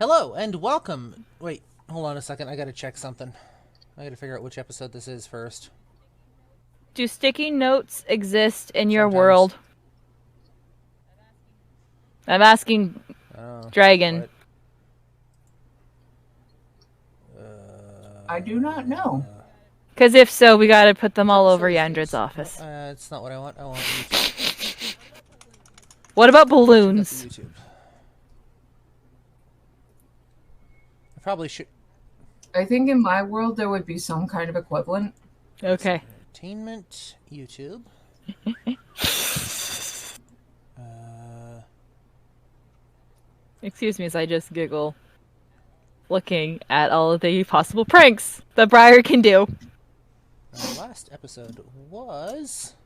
Hello and welcome. Wait, hold on a second. I gotta check something. I gotta figure out which episode this is first. Do sticky notes exist in your Sometimes. world? I'm asking Dragon. I do not know. Because if so, we gotta put them all over Yandred's office. It's not what I want. I want YouTube. What about balloons? YouTube. I probably should. I think in my world there would be some kind of equivalent. Okay. Entertainment, YouTube. Excuse me as I just giggle, looking at all of the possible pranks that Briar can do. Our last episode was...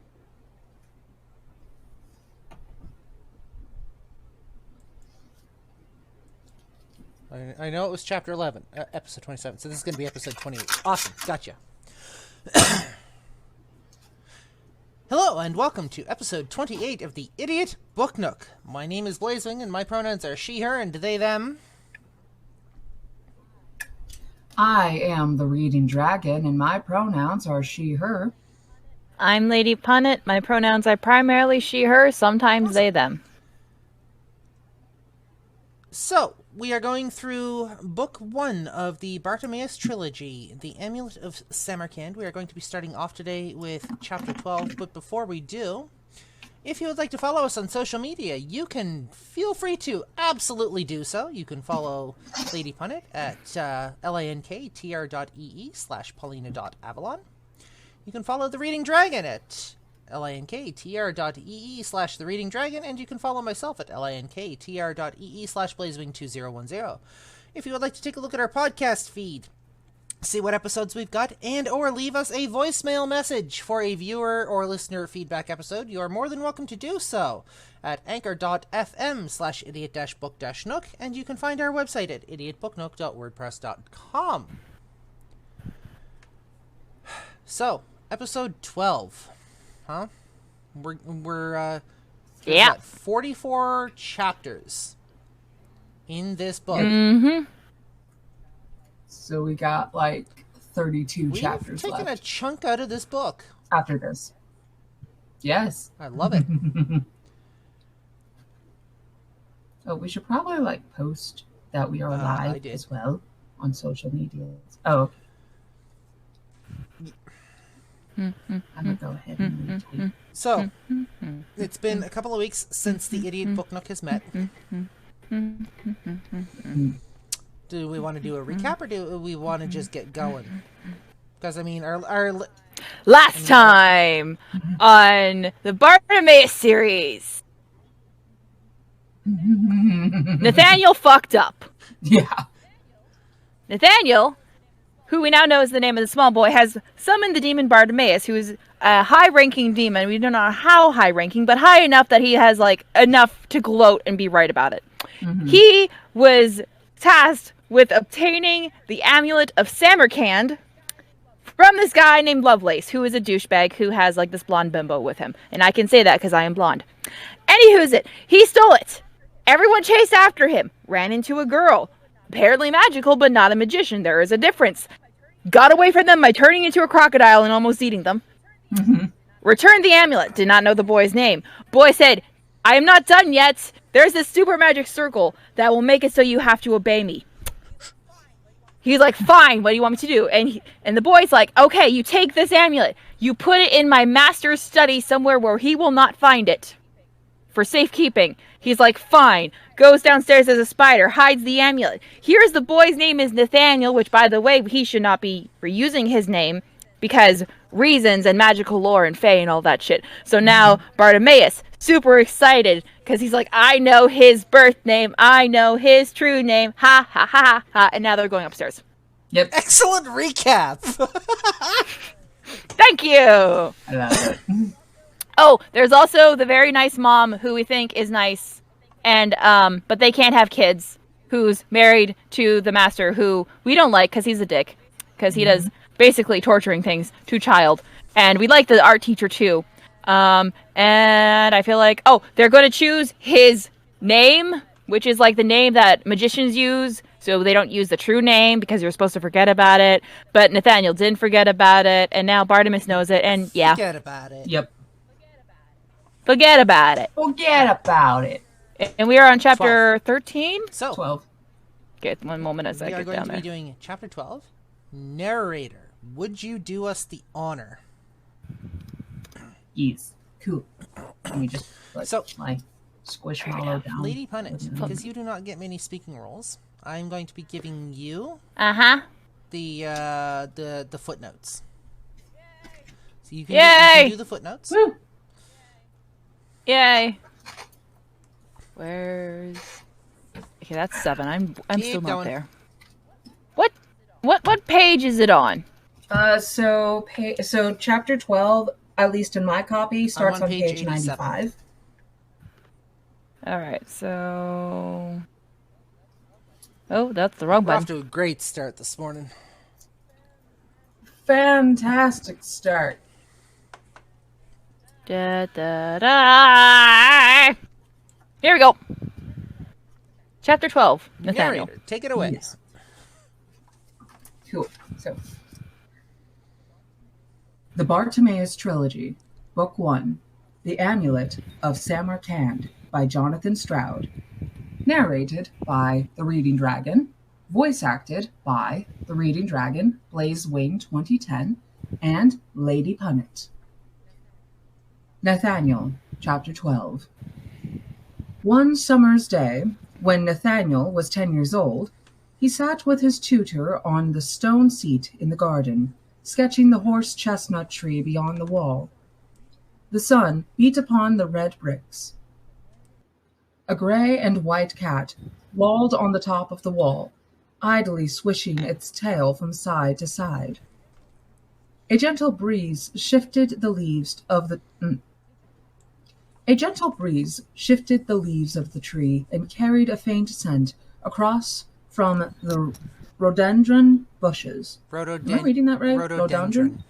I know it was chapter 11, episode 27, so this is going to be episode 28. Awesome, gotcha. Hello, and welcome to episode 28 of the Idiot Book Nook. My name is Blazewing, and my pronouns are she, her, and they, them. I am the Reading Dragon, and my pronouns are she, her. I'm Lady Punnet. My pronouns are primarily she, her, sometimes they, them. So, we are going through book 1 of the Bartimaeus trilogy, the Amulet of Samarkand. We are going to be starting off today with chapter 12, but before we do, if you would like to follow us on social media, you can feel free to absolutely do so. You can follow Lady Punnet at lanktr.ee/paulina.avalon. You can follow The Reading Dragon at lanktr.ee/thereadingdragon, and you can follow myself at lanktr.ee/blazewing2010. If you would like to take a look at our podcast feed, see what episodes we've got, and or leave us a voicemail message for a viewer or listener feedback episode, you are more than welcome to do so at anchor.fm/idiot-book-nook, and you can find our website at idiotbooknook.wordpress.com. So, episode 12. Huh? We're Yeah. 44 chapters in this book. Mm-hmm. So we got like 32 chapters We've taken left a chunk out of this book. after this. Yes. I love it. Oh, we should probably like post that we are I live did. as well on social media. Oh. I'm gonna go ahead and retweet. So, it's been a couple of weeks since the Idiot Book Nook has met. Do we want to do a recap, or do we want to just get going? Because, I mean, our Last time on the Bartimaeus series, Nathaniel fucked up. Yeah. Nathaniel, who we now know is the name of the small boy, has summoned the demon Bartimaeus, who is a high-ranking demon. We don't know how high-ranking, but high enough that he has, like, enough to gloat and be right about it. Mm-hmm. He was tasked with obtaining the Amulet of Samarkand from this guy named Lovelace, who is a douchebag who has, like, this blonde bimbo with him. And I can say that because I am blonde. Anywho's it. He stole it. Everyone chased after him. Ran into a girl. Apparently magical, but not a magician. There is a difference. Got away from them by turning into a crocodile and almost eating them. Mm-hmm. Returned the amulet. Did not know the boy's name. Boy said, I am not done yet. There's this super magic circle that will make it so you have to obey me. He's like, fine, what do you want me to do? And the boy's like, okay, you take this amulet. You put it in my master's study somewhere where he will not find it. For safekeeping. He's like, fine. Goes downstairs as a spider, hides the amulet. Here's the boy's name is Nathaniel, which, by the way, he should not be reusing his name because reasons and magical lore and fae and all that shit. So now Bartimaeus, super excited because he's like, I know his birth name. I know his true name. Ha, ha, ha, ha, ha. And now they're going upstairs. Yep. excellent recap. Thank you. I love it. Oh, there's also the very nice mom who we think is nice, and but they can't have kids, who's married to the master, who we don't like because he's a dick, because he does basically torturing things to child. And we like the art teacher too. And I feel like, oh, they're going to choose his name which is like the name that magicians use, so they don't use the true name because you're supposed to forget about it. But Nathaniel didn't forget about it, and now Bartimaeus knows it, and yeah. Forget about it. Yep. Forget about it. Forget about it. And we are on chapter 13? So, 12. Okay, one moment as I we are get going down to there. be doing chapter 12. Narrator, would you do us the honor? Yes. Cool. Let me just put So- my squishmallow down. Lady Punnett, because you do not get many speaking roles, I'm going to be giving you Uh-huh. the footnotes. So you can, Yay! you can do the footnotes. Woo! Yay. Where's... Okay, that's 7. I'm Keep still not going. there. What page is it on? So chapter 12, at least in my copy, starts on on page page 87. 95. Alright, so... Oh, that's the wrong We're off button. to a great start this morning. Fantastic start. Da, da, da. Here we go. Chapter 12. Nathaniel. Narrator, take it away. Yes. Cool. So, the Bartimaeus Trilogy, Book 1, The Amulet of Samarkand by Jonathan Stroud. Narrated by The Reading Dragon. Voice acted by The Reading Dragon, Blazewing 2010, and Lady Punnett. Nathaniel, Chapter 12. One summer's day, when Nathaniel was 10 years old, he sat with his tutor on the stone seat in the garden, sketching the horse chestnut tree beyond the wall. The sun beat upon the red bricks. A gray and white cat lolled on the top of the wall, idly swishing its tail from side to side. A gentle breeze shifted the leaves of the tree and carried a faint scent across from the rhododendron bushes. Am I reading that right? Rhododendron.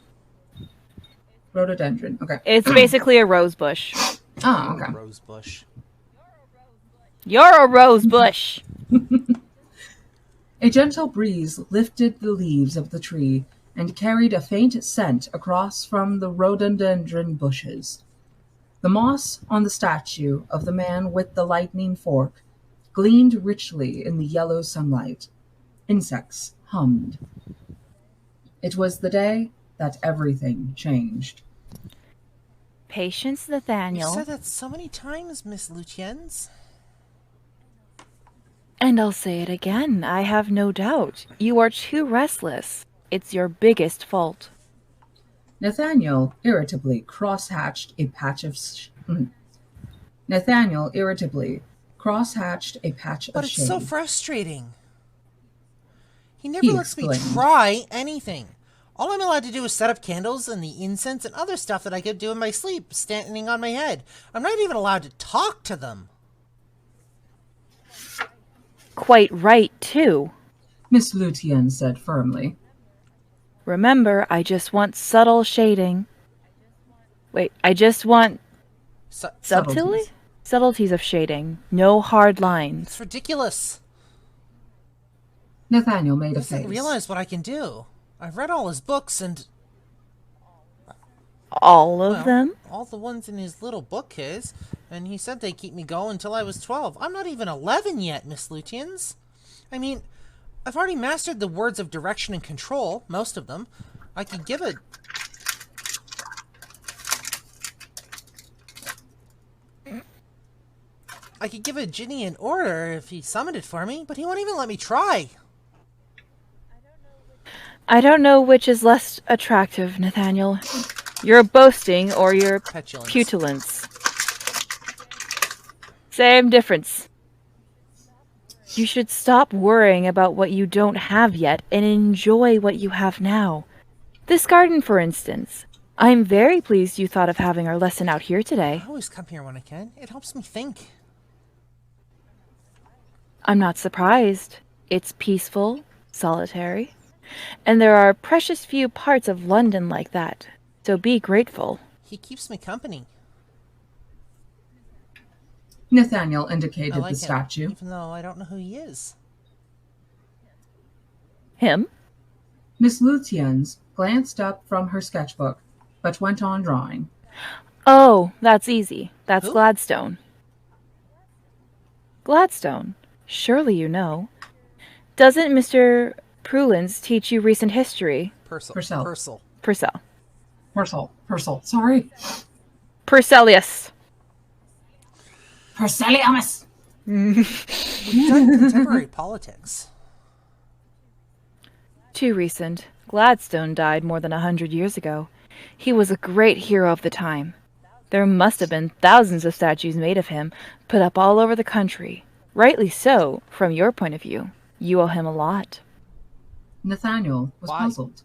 Rhododendron. Okay. It's basically a rose bush. Oh, okay. Rose bush. You're a rose bush. A gentle breeze lifted the leaves of the tree and carried a faint scent across from the rhododendron bushes. The moss on the statue of the man with the lightning fork gleamed richly in the yellow sunlight. Insects hummed. It was the day that everything changed. Patience, You Nathaniel. said that so many times, Miss Lutyens. And I'll say it again. I have no doubt. You are too restless. It's your biggest fault. Nathaniel irritably cross-hatched a patch of shade. But it's so frustrating. He never He lets me exclaimed. try anything. All I'm allowed to do is set up candles and the incense and other stuff that I could do in my sleep, standing on my head. I'm not even allowed to talk to them. Quite right, too. Miss Lutyens said firmly. Remember, I just want subtle shading. Wait, I just want Subtleties. subtleties of shading. No hard lines. It's ridiculous. Nathaniel made He a doesn't face. realize what I can do. I've read all his books and All of well, them? all the ones in his little bookcase, and he said they'd keep me going until I was 12. I'm not even 11 yet, Miss Lutyens. I mean, I've already mastered the words of direction and control, most of them. I could give a... I could give a genie an order if he summoned it for me, but he won't even let me try. I don't know which is less attractive, Nathaniel. Your boasting or your Petulance. petulance. Same difference. You should stop worrying about what you don't have yet and enjoy what you have now. This garden, for instance. I'm very pleased you thought of having our lesson out here today. I always come here when I can. It helps me think. I'm not surprised. It's peaceful, solitary, and there are precious few parts of London like that, so be grateful. He keeps me company. Nathaniel I indicated like the him, statue. even though I don't know who he is. Him? Miss Lutyens glanced up from her sketchbook, but went on drawing. Oh, that's easy. That's Who? Gladstone. Gladstone. Surely you know. Doesn't Mr. Prulens teach you recent history? Purcell. Purcell. Purcell. Purcell. Purcell, sorry. Purcellius. Purcellius! We've done contemporary politics. Too recent. Gladstone died more than 100 years ago. He was a great hero of the time. There must have been thousands of statues made of him, put up all over the country. Rightly so, from your point of view. You owe him a lot. Nathaniel was Why? puzzled.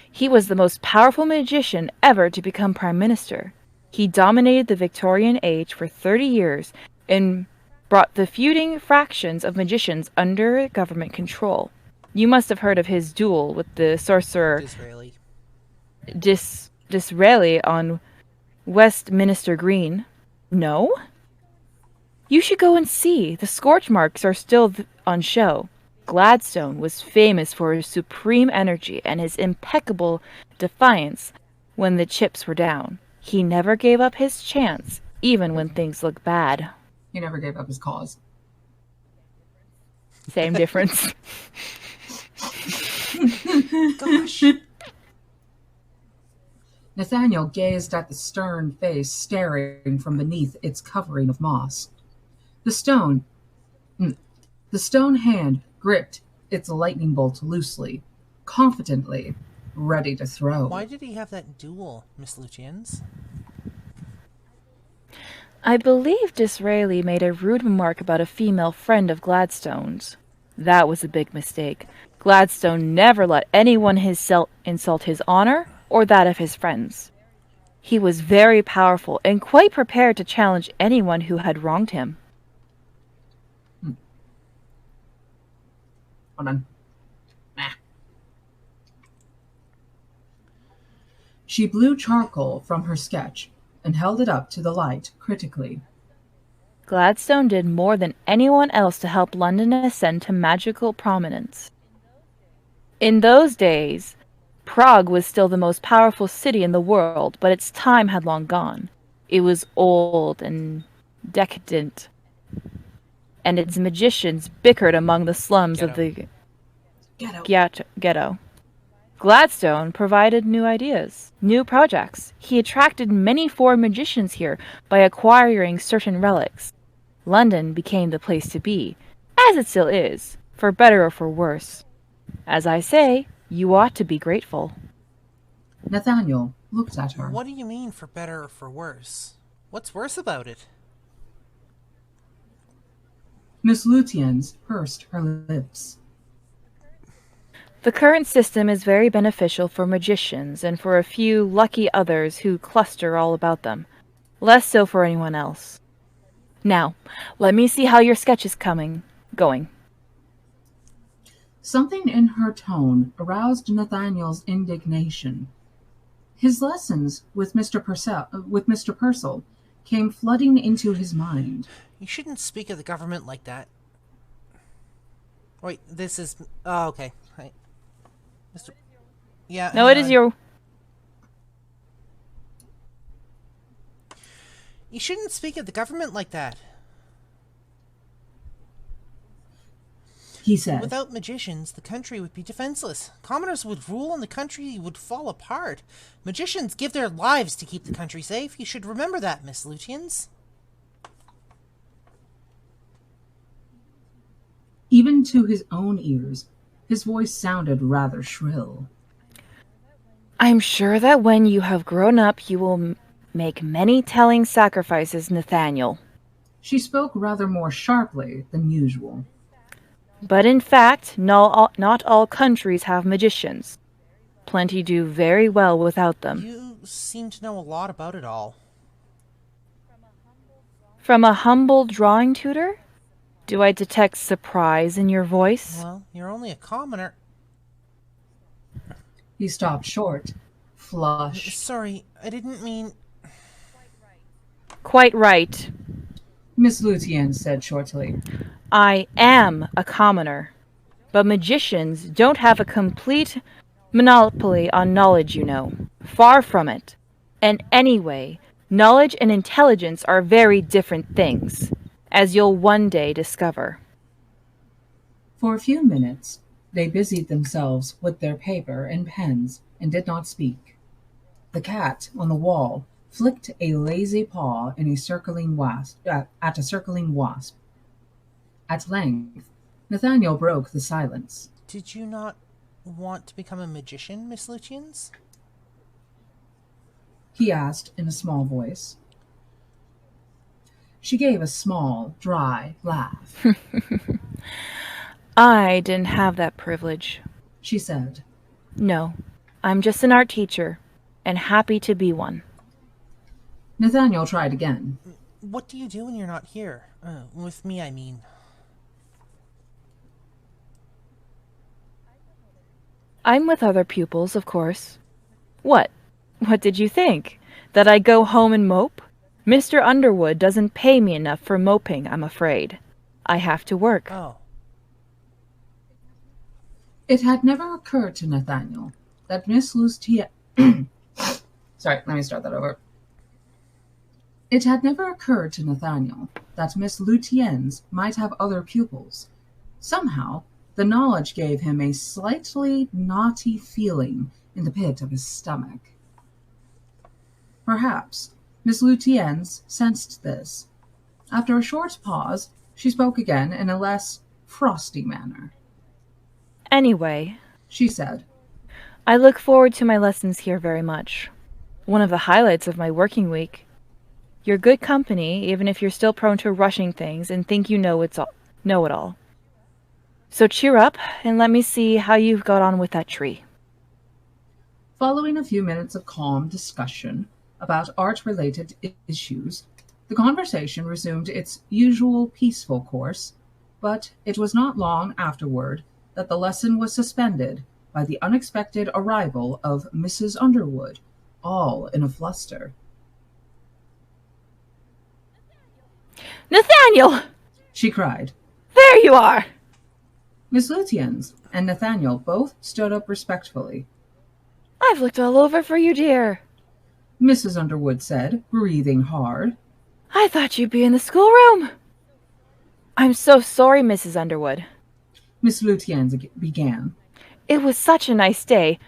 He was the most powerful magician ever to become prime minister. He dominated the Victorian age for 30 years and brought the feuding fractions of magicians under government control. You must have heard of his duel with the sorcerer Disraeli. Disraeli on Westminster Green. No? You should go and see. The scorch marks are still on show. Gladstone was famous for his supreme energy and his impeccable defiance when the chips were down. He never gave up his chance, even when things looked bad. He never gave up his cause. Same difference. Gosh. Nathaniel gazed at the stern face staring from beneath its covering of moss. The stone hand gripped its lightning bolt loosely, confidently, ready to throw. Why did he have that duel, Miss Lutyens? I believe Disraeli made a rude remark about a female friend of Gladstone's. That was a big mistake. Gladstone never let anyone insult his honor or that of his friends. He was very powerful and quite prepared to challenge anyone who had wronged him. Hold on. She blew charcoal from her sketch and held it up to the light critically. Gladstone did more than anyone else to help London ascend to magical prominence. In those days, Prague was still the most powerful city in the world, but its time had long gone. It was old and decadent, and its magicians bickered among the slums of the ghetto. Gladstone provided new ideas, new projects. He attracted many foreign magicians here by acquiring certain relics. London became the place to be, as it still is, for better or for worse. As I say, you ought to be grateful. Nathaniel looked at her. What do you mean for better or for worse? What's worse about it? Miss Lutyens pursed her lips. The current system is very beneficial for magicians and for a few lucky others who cluster all about them. Less so for anyone else. Now, let me see how your sketch is going. Something in her tone aroused Nathaniel's indignation. His lessons with Mr. Purcell came flooding into his mind. You shouldn't speak of the government like that. Wait, this is... Oh, okay. Hi. Mr. Yeah. No, it is your... You shouldn't speak of the government like that. He said. Without magicians, the country would be defenseless. Commoners would rule and the country would fall apart. Magicians give their lives to keep the country safe. You should remember that, Miss Lutyens. Even to his own ears, his voice sounded rather shrill. I'm sure that when you have grown up, you will make many telling sacrifices, Nathaniel. She spoke rather more sharply than usual. But in fact, not all countries have magicians. Plenty do very well without them. You seem to know a lot about it all. From a humble drawing tutor? Do I detect surprise in your voice? Well, you're only a commoner. He stopped short, flushed. Sorry, I didn't mean... Quite right. Miss Lucienne said shortly. I am a commoner. But magicians don't have a complete monopoly on knowledge, you know. Far from it. And anyway, knowledge and intelligence are very different things, as you'll one day discover. For a few minutes, they busied themselves with their paper and pens and did not speak. The cat on the wall flicked a lazy paw in a circling wasp, at a circling wasp. At length, Nathaniel broke the silence. Did you not want to become a magician, Miss Luciens? He asked in a small voice. She gave a small, dry laugh. I didn't have that privilege, she said. No, I'm just an art teacher, and happy to be one. Nathaniel tried again. What do you do when you're not here? With me, I mean. I'm with other pupils, of course. What? What did you think? That I go home and mope? Mr. Underwood doesn't pay me enough for moping, I'm afraid. I have to work. Oh. It had never occurred to Nathaniel that Miss Lucienne... Sorry, let me start that over. It had never occurred to Nathaniel that Miss Luciennes might have other pupils. Somehow, the knowledge gave him a slightly naughty feeling in the pit of his stomach. Perhaps Miss Luciennes sensed this. After a short pause, she spoke again in a less frosty manner. Anyway, she said, I look forward to my lessons here very much. One of the highlights of my working week. You're good company, even if you're still prone to rushing things and think you know it all. So cheer up and let me see how you've got on with that tree. Following a few minutes of calm discussion about art-related issues, the conversation resumed its usual peaceful course, but it was not long afterward that the lesson was suspended by the unexpected arrival of Mrs. Underwood, all in a fluster. Nathaniel! she cried. There you are! Miss Luciennes and Nathaniel both stood up respectfully. I've looked all over for you, dear, Mrs. Underwood said, breathing hard. I thought you'd be in the schoolroom. I'm so sorry, Mrs. Underwood, Miss Luciennes began. It was such a nice day.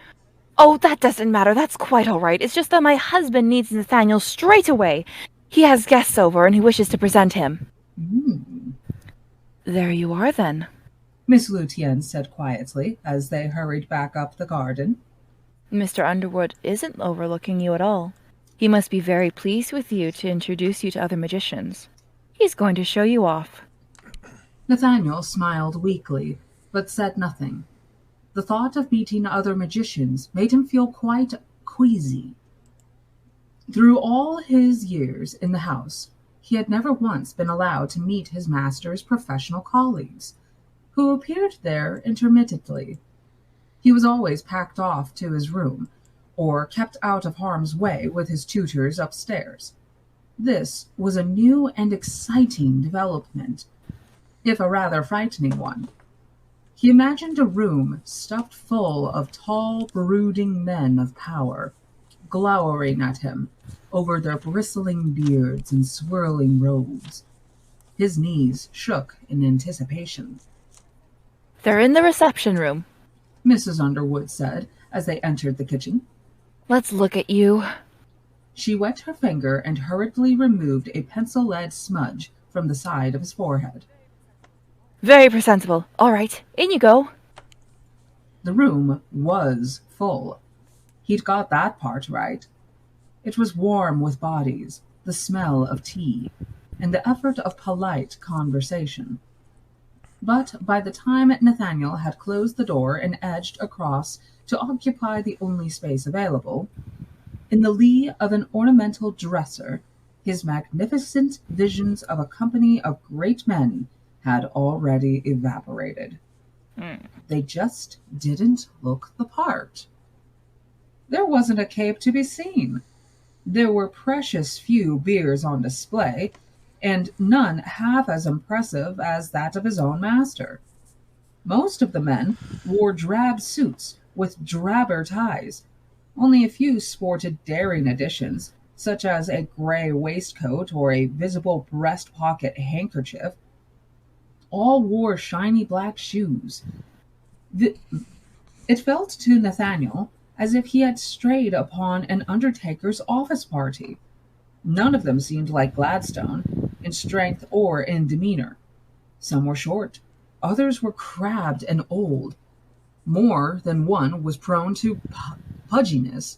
Oh, that doesn't matter. That's quite all right. It's just that my husband needs Nathaniel straight away. He has guests over and he wishes to present him. There you are, then, Miss Lucienne said quietly as they hurried back up the garden. Mr. Underwood isn't overlooking you at all. He must be very pleased with you to introduce you to other magicians. He's going to show you off. Nathaniel smiled weakly, but said nothing. The thought of meeting other magicians made him feel quite queasy. Through all his years in the house, he had never once been allowed to meet his master's professional colleagues, who appeared there intermittently. He was always packed off to his room, or kept out of harm's way with his tutors upstairs. This was a new and exciting development, if a rather frightening one. He imagined a room stuffed full of tall, brooding men of power, glowering at him over their bristling beards and swirling robes. His knees shook in anticipation. They're in the reception room, Mrs. Underwood said as they entered the kitchen. Let's look at you. She wet her finger and hurriedly removed a pencil-lead smudge from the side of his forehead. Very presentable. All right, in you go. The room was full. He'd got that part right. It was warm with bodies, the smell of tea, and the effort of polite conversation. But by the time Nathaniel had closed the door and edged across to occupy the only space available, in the lee of an ornamental dresser, his magnificent visions of a company of great men had already evaporated. They just didn't look the part. There wasn't a cape to be seen. There were precious few beers on display, and none half as impressive as that of his own master. Most of the men wore drab suits with drabber ties. Only a few sported daring additions, such as a gray waistcoat or a visible breast pocket handkerchief. All wore shiny black shoes. It felt to Nathaniel as if he had strayed upon an undertaker's office party. None of them seemed like Gladstone, in strength or in demeanor. Some were short, others were crabbed and old. More than one was prone to pudginess.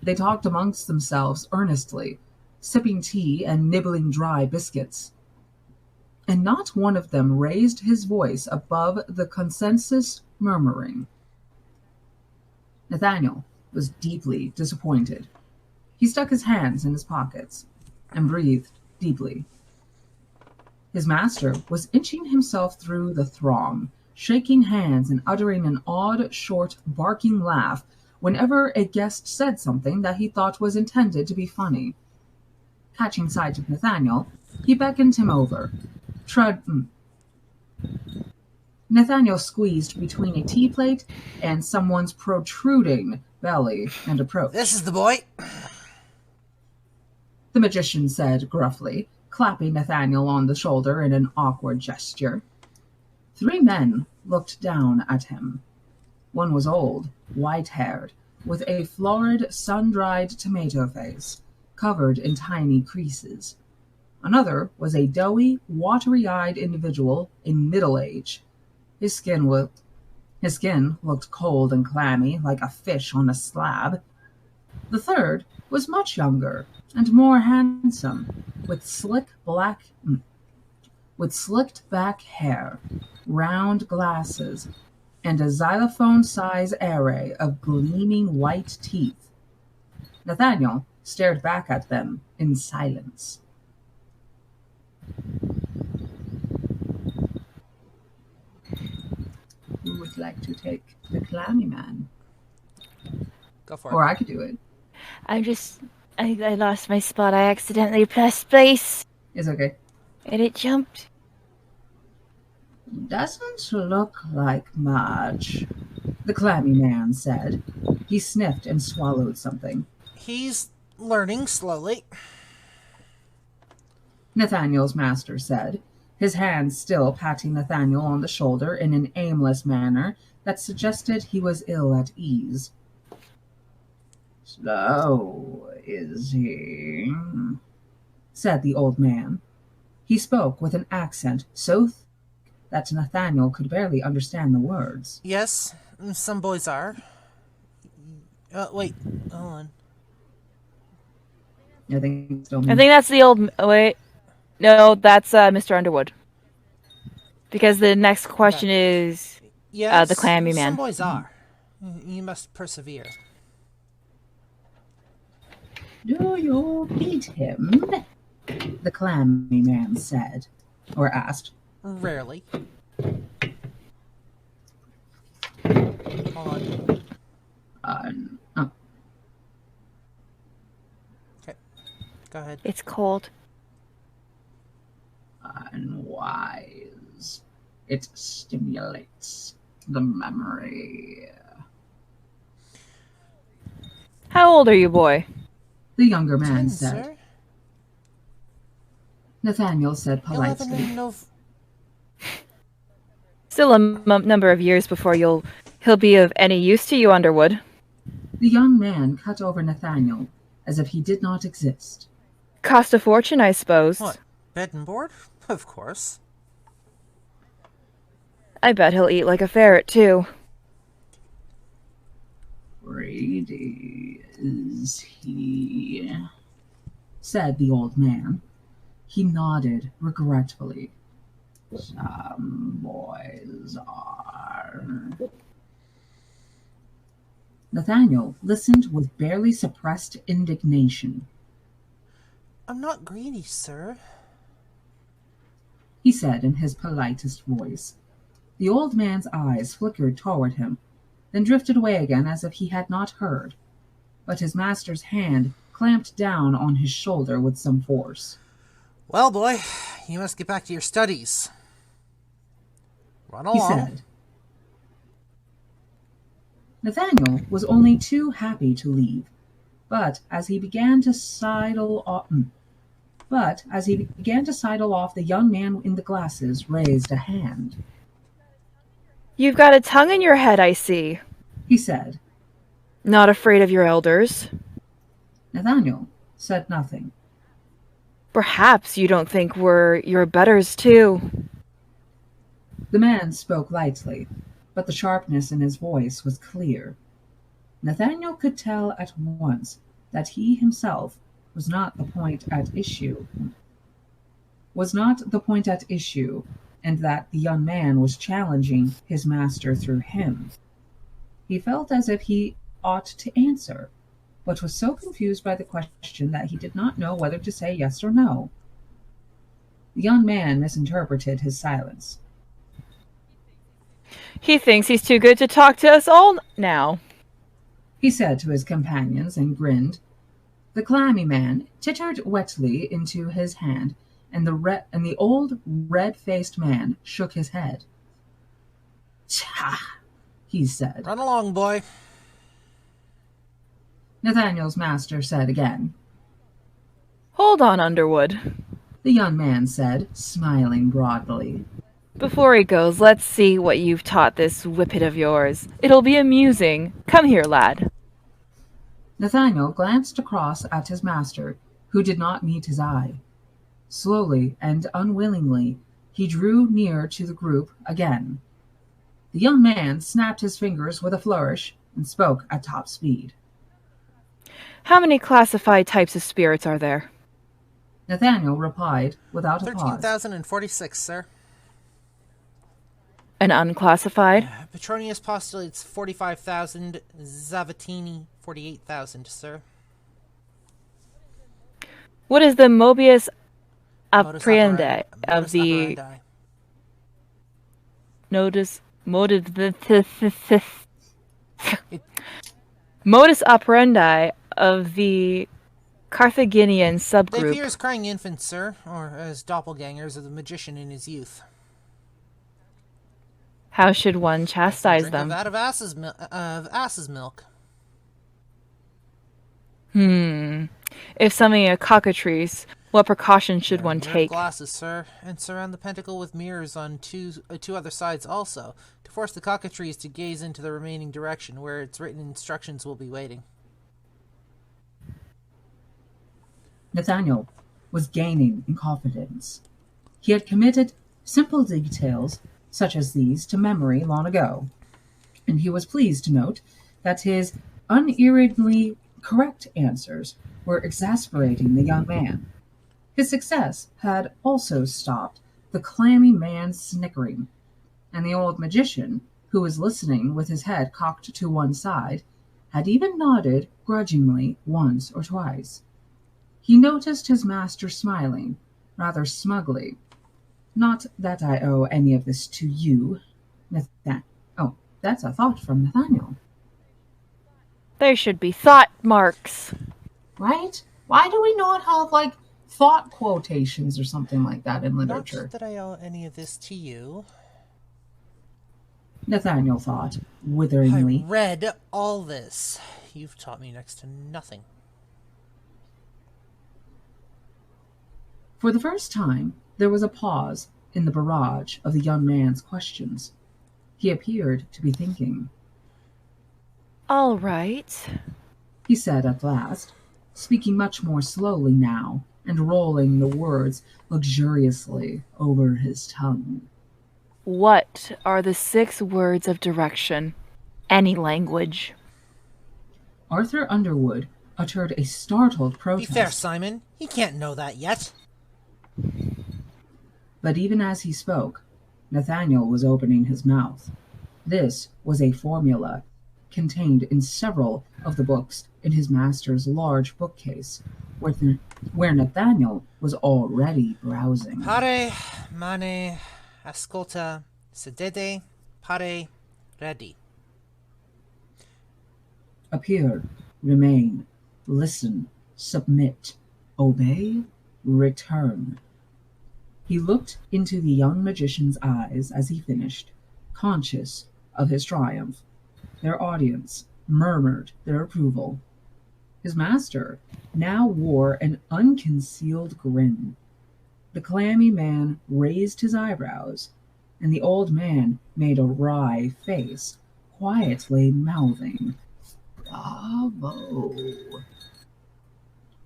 They talked amongst themselves earnestly, sipping tea and nibbling dry biscuits. And not one of them raised his voice above the consensus murmuring. Nathaniel was deeply disappointed. He stuck his hands in his pockets and breathed deeply. His master was inching himself through the throng, shaking hands and uttering an odd, short, barking laugh whenever a guest said something that he thought was intended to be funny. Catching sight of Nathaniel, he beckoned him over. Nathaniel squeezed between a tea plate and someone's protruding belly and approached. This is the boy. The magician said gruffly, clapping Nathaniel on the shoulder in an awkward gesture. 3 men looked down at him. One was old, white-haired, with a florid, sun-dried tomato face, covered in tiny creases. Another was a doughy, watery-eyed individual in middle age. His skin looked cold and clammy, like a fish on a slab. The third was much younger and more handsome, with slicked back hair, round glasses, and a xylophone-size array of gleaming white teeth. Nathaniel stared back at them in silence. Who would like to take the clammy man? Go for it. Or I could do it. I lost my spot. I accidentally pressed space. It's okay. And it jumped. Doesn't look like much, the clammy man said. He sniffed and swallowed something. He's learning slowly. Nathaniel's master said, his hand still patting Nathaniel on the shoulder in an aimless manner that suggested he was ill at ease. Slow, is he? Said the old man. He spoke with an accent so thick that Nathaniel could barely understand the words. Yes, some boys are. Wait, hold on. I think that's the old... Wait. No, that's Mr. Underwood. Because the next question is Yes, the clammy man. Some boys are. You must persevere. Do you beat him? The clammy man said, or asked. Rarely. Hold on. Okay, go ahead. It's cold. Unwise. It stimulates the memory. How old are you, boy? The younger man 10, said. sir? Nathaniel said politely. 11 Still a number of years before he'll be of any use to you, Underwood. The young man cut over Nathaniel as if he did not exist. Cost a fortune, I suppose. What? Bed and board? Of course. I bet he'll eat like a ferret, too. Greedy is he, said the old man. He nodded regretfully. Some boys are. Nathaniel listened with barely suppressed indignation. I'm not greedy, sir. He said in his politest voice. The old man's eyes flickered toward him, then drifted away again as if he had not heard. But his master's hand clamped down on his shoulder with some force. Well, boy, you must get back to your studies. Run He along. said. Nathaniel was only too happy to leave, but as he began to sidle off, the young man in the glasses raised a hand. You've got a tongue in your head, I see. He said. Not afraid of your elders? Nathaniel said nothing. Perhaps you don't think we're your betters, too. The man spoke lightly, but the sharpness in his voice was clear. Nathaniel could tell at once that he himself was not the point at issue, and that the young man was challenging his master through him. He felt as if he ought to answer, but was so confused by the question that he did not know whether to say yes or no. The young man misinterpreted his silence. He thinks he's too good to talk to us all now, he said to his companions and grinned. The clammy man tittered wetly into his hand, and the old red-faced man shook his head. "Tcha," he said. Run along, boy. Nathaniel's master said again. Hold on, Underwood. The young man said, smiling broadly. Before he goes, let's see what you've taught this whippet of yours. It'll be amusing. Come here, lad. Nathaniel glanced across at his master, who did not meet his eye. Slowly and unwillingly, he drew near to the group again. The young man snapped his fingers with a flourish and spoke at top speed. How many classified types of spirits are there? Nathaniel replied without a pause. 13,046, sir. And unclassified? Petronius postulates 45,000. Zavatini, 48,000, sir. What is the Mobius Modus operandi of modus the operandi. modus operandi of the Carthaginian They subgroup? appear as crying infants, sir, or as doppelgangers of the magician in his youth. How should one chastise Drink them? a vat of ass's milk. If summoning a cockatrice, what precautions should one Mirrored take? glasses, sir, and surround the pentacle with mirrors on two other sides also, to force the cockatrice to gaze into the remaining direction, where its written instructions will be waiting. Nathaniel was gaining in confidence. He had committed simple details such as these to memory long ago, and he was pleased to note that his unerringly correct answers were exasperating the young man. His success had also stopped the clammy man's snickering, and the old magician, who was listening with his head cocked to one side, had even nodded grudgingly once or twice. He noticed his master smiling, rather smugly. Not that I owe any of this to you, Oh, that's a thought from Nathaniel. There should be thought marks. Right? Why do we not have, thought quotations or something like that in literature? Not that I owe any of this to you. Nathaniel thought, I witheringly. read all this. You've taught me next to nothing. For the first time, there was a pause in the barrage of the young man's questions. He appeared to be thinking. All right. He said at last, speaking much more slowly now, and rolling the words luxuriously over his tongue. What are the 6 words of direction? Any language. Arthur Underwood uttered a startled Be protest. fair, Simon. He can't know that yet. But even as he spoke, Nathaniel was opening his mouth. This was a formula contained in several of the books in his master's large bookcase, where Nathaniel was already browsing. Pare, mane, ascolta, sedete, pare, ready. Appear, remain, listen, submit, obey, return. He looked into the young magician's eyes as he finished, conscious of his triumph. Their audience murmured their approval. His master now wore an unconcealed grin. The clammy man raised his eyebrows, and the old man made a wry face, quietly mouthing, "Bravo."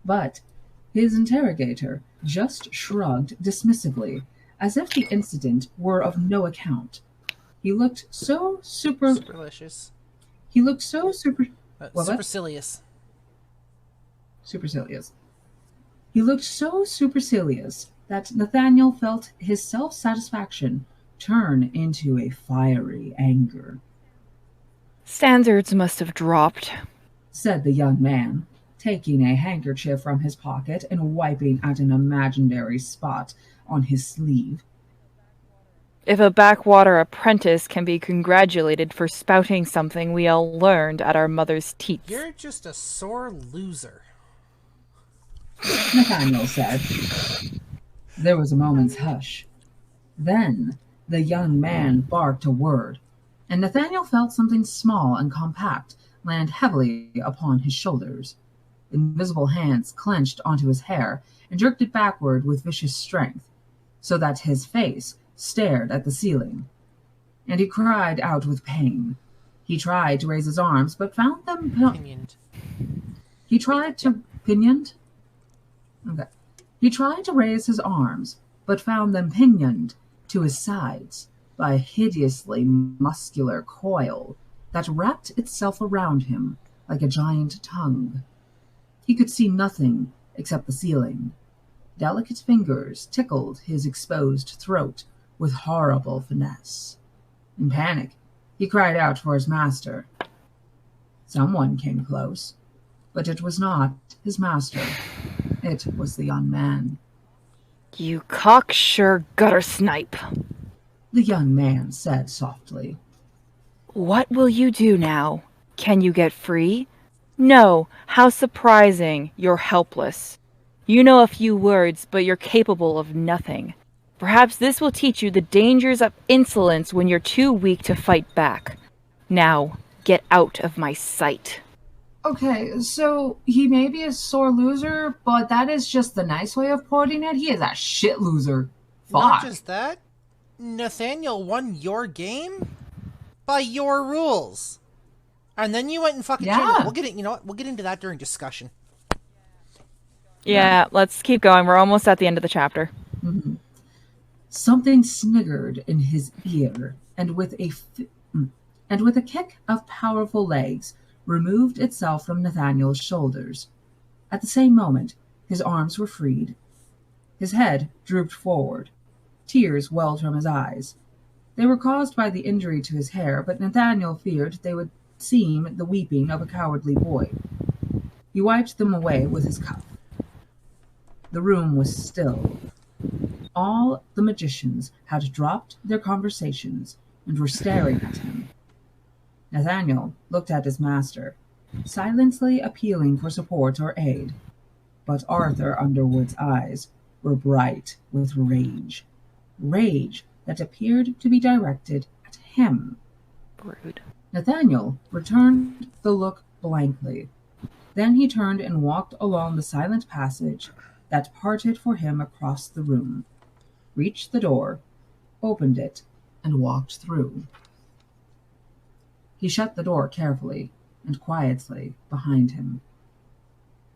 But his interrogator just shrugged dismissively, as if the incident were of no account. He looked so Superlicious. He looked so Supercilious. Supercilious. He looked so supercilious that Nathaniel felt his self-satisfaction turn into a fiery anger. Standards must have dropped, said the young man, taking a handkerchief from his pocket and wiping at an imaginary spot on his sleeve. If a backwater apprentice can be congratulated for spouting something we all learned at our mother's teats. You're just a sore loser, Nathaniel said. There was a moment's hush. Then the young man barked a word, and Nathaniel felt something small and compact land heavily upon his shoulders. Invisible hands clenched onto his hair and jerked it backward with vicious strength, so that his face stared at the ceiling, and he cried out with pain. He tried to raise his arms, but found them pinioned. He tried to raise his arms, but found them pinioned to his sides by a hideously muscular coil that wrapped itself around him like a giant tongue. He could see nothing except the ceiling. Delicate fingers tickled his exposed throat with horrible finesse. In panic, he cried out for his master. Someone came close, but it was not his master. It was the young man. You cocksure gutter snipe, the young man said softly. What will you do now? Can you get free? No, how surprising. You're helpless. You know a few words, but you're capable of nothing. Perhaps this will teach you the dangers of insolence when you're too weak to fight back. Now, get out of my sight. Okay, so he may be a sore loser, but that is just the nice way of putting it. He is a shit loser. Fuck. Not just that, Nathaniel won your game by your rules. And then you went and fucking changed it. We'll get into that during discussion. Yeah, let's keep going. We're almost at the end of the chapter. Mm-hmm. Something sniggered in his ear, and with a kick of powerful legs, removed itself from Nathaniel's shoulders. At the same moment, his arms were freed. His head drooped forward. Tears welled from his eyes. They were caused by the injury to his hair, but Nathaniel feared they would seem the weeping of a cowardly boy. He wiped them away with his cuff. The room was still. All the magicians had dropped their conversations and were staring at him. Nathaniel looked at his master, silently appealing for support or aid, but Arthur Underwood's eyes were bright with rage. Rage that appeared to be directed at him. Rude. Nathaniel returned the look blankly. Then he turned and walked along the silent passage that parted for him across the room, reached the door, opened it, and walked through. He shut the door carefully and quietly behind him.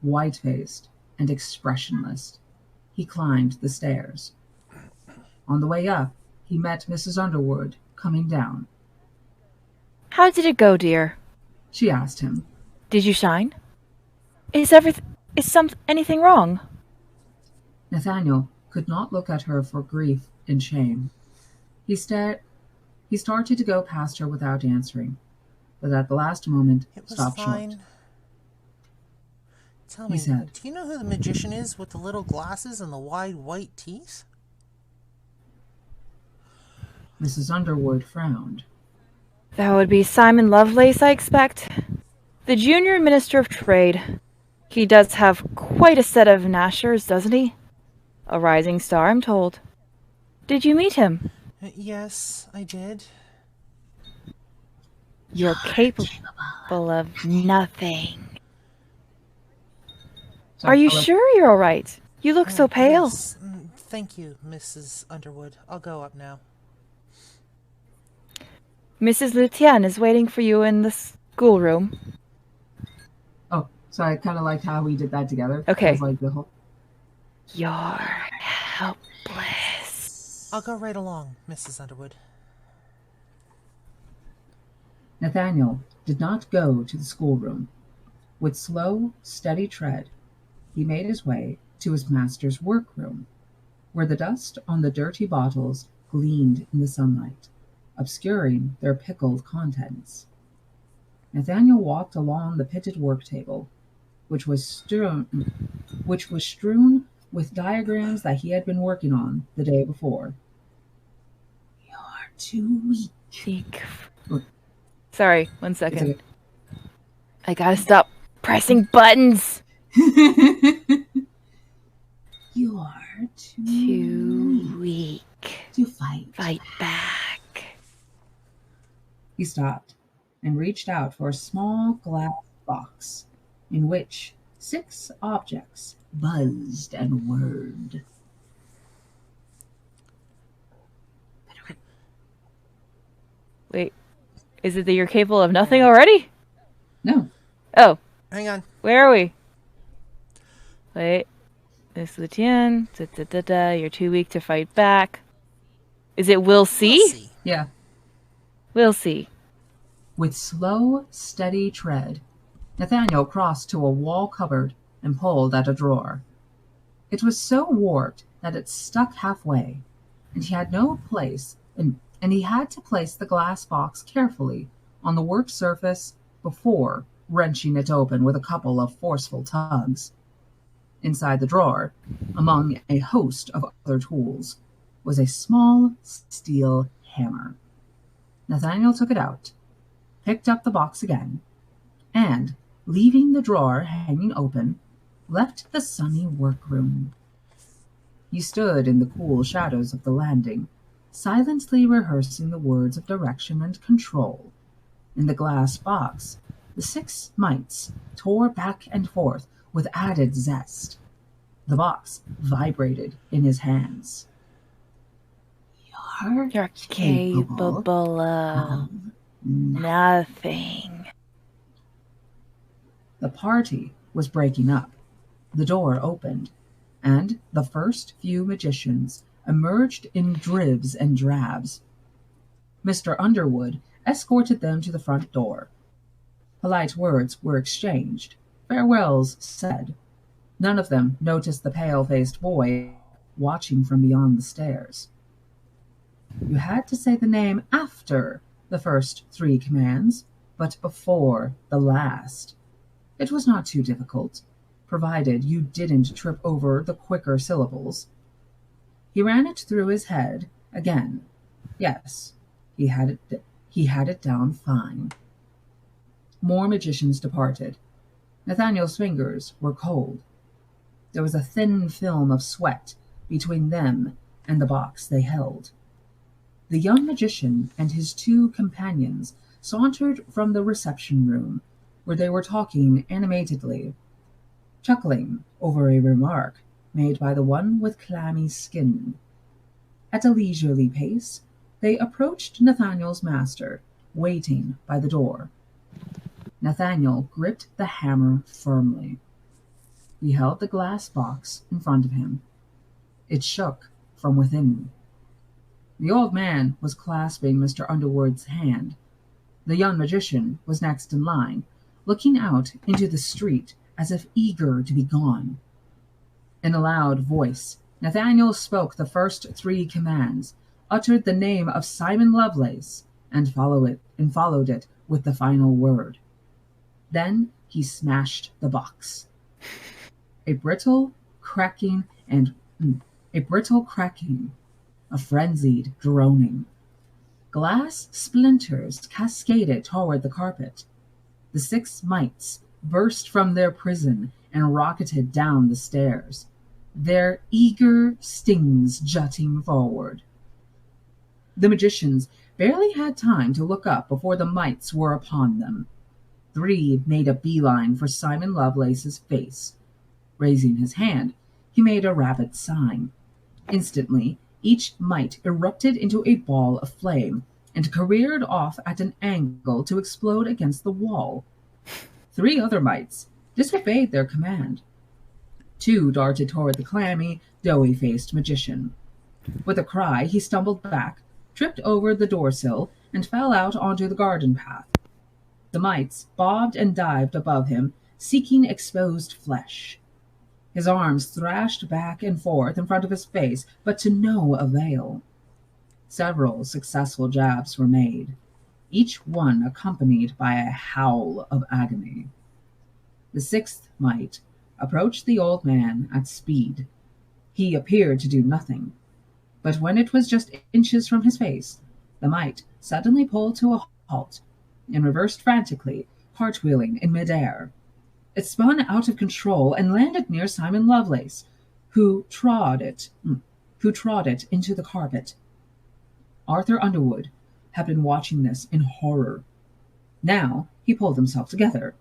White-faced and expressionless, he climbed the stairs. On the way up, he met Mrs. Underwood coming down. How did it go, dear? She asked him. Did you shine? Is anything wrong? Nathaniel could not look at her for grief and shame. He started to go past her without answering, but at the last moment stopped short. Tell me, do you know who the magician is with the little glasses and the wide white teeth? Mrs. Underwood frowned. That would be Simon Lovelace, I expect. The junior minister of trade. He does have quite a set of gnashers, doesn't he? A rising star, I'm told. Did you meet him? Yes, I did. You're capable of nothing. Are you sure you're all right? You look so pale. Yes. Thank you, Mrs. Underwood. I'll go up now. Mrs. Lutien is waiting for you in the schoolroom. Oh, so I kind of liked how we did that together. Okay. It was like the whole... You're helpless. I'll go right along, Mrs. Underwood. Nathaniel did not go to the schoolroom. With slow, steady tread, he made his way to his master's workroom, where the dust on the dirty bottles gleamed in the sunlight, obscuring their pickled contents. Nathaniel walked along the pitted work table, which was strewn with diagrams that he had been working on the day before. You're too weak. Sorry, 1 second. Okay. I gotta stop pressing buttons. You're too weak to fight back. He stopped and reached out for a small glass box in which 6 objects buzzed and whirred. Wait, is it that you're capable of nothing already? No. Oh, Hang on. where are we? Wait, Miss Lutien, you're too weak to fight back. Is it we'll see? We'll see. Yeah. We'll see. With slow, steady tread, Nathaniel crossed to a wall cupboard and pulled at a drawer. It was so warped that it stuck halfway, and he had no place, and he had to place the glass box carefully on the work surface before wrenching it open with a couple of forceful tugs. Inside the drawer, among a host of other tools, was a small steel hammer. Nathaniel took it out, picked up the box again, and, leaving the drawer hanging open, left the sunny workroom. He stood in the cool shadows of the landing, silently rehearsing the words of direction and control. In the glass box, the 6 mites tore back and forth with added zest. The box vibrated in his hands. You're capable of nothing. The party was breaking up. The door opened, and the first few magicians emerged in dribs and drabs. Mr. Underwood escorted them to the front door. Polite words were exchanged, farewells said. None of them noticed the pale-faced boy watching from beyond the stairs. You had to say the name after the first 3 commands, but before the last. It was not too difficult, provided you didn't trip over the quicker syllables. He ran it through his head again. Yes, he had it down fine. More magicians departed. Nathaniel's fingers were cold. There was a thin film of sweat between them and the box they held. The young magician and his 2 companions sauntered from the reception room, where they were talking animatedly, chuckling over a remark made by the one with clammy skin. At a leisurely pace, they approached Nathaniel's master, waiting by the door. Nathaniel gripped the hammer firmly. He held the glass box in front of him. It shook from within. The old man was clasping Mr. Underwood's hand. The young magician was next in line, looking out into the street as if eager to be gone. In a loud voice, Nathaniel spoke the first 3 commands, uttered the name of Simon Lovelace, and followed it with the final word. Then he smashed the box. A brittle cracking, a frenzied droning. Glass splinters cascaded toward the carpet. The 6 mites burst from their prison and rocketed down the stairs, their eager stings jutting forward. The magicians barely had time to look up before the mites were upon them. 3 made a beeline for Simon Lovelace's face. Raising his hand, he made a rapid sign. Instantly, each mite erupted into a ball of flame and careered off at an angle to explode against the wall. 3 other mites disobeyed their command. 2 darted toward the clammy, doughy-faced magician. With a cry, he stumbled back, tripped over the door-sill, and fell out onto the garden path. The mites bobbed and dived above him, seeking exposed flesh. His arms thrashed back and forth in front of his face, but to no avail. Several successful jabs were made, each one accompanied by a howl of agony. The 6th mite approached the old man at speed. He appeared to do nothing, but when it was just inches from his face, the mite suddenly pulled to a halt and reversed frantically, cartwheeling in midair. It spun out of control and landed near Simon Lovelace, who trod it into the carpet. Arthur Underwood had been watching this in horror. Now he pulled himself together.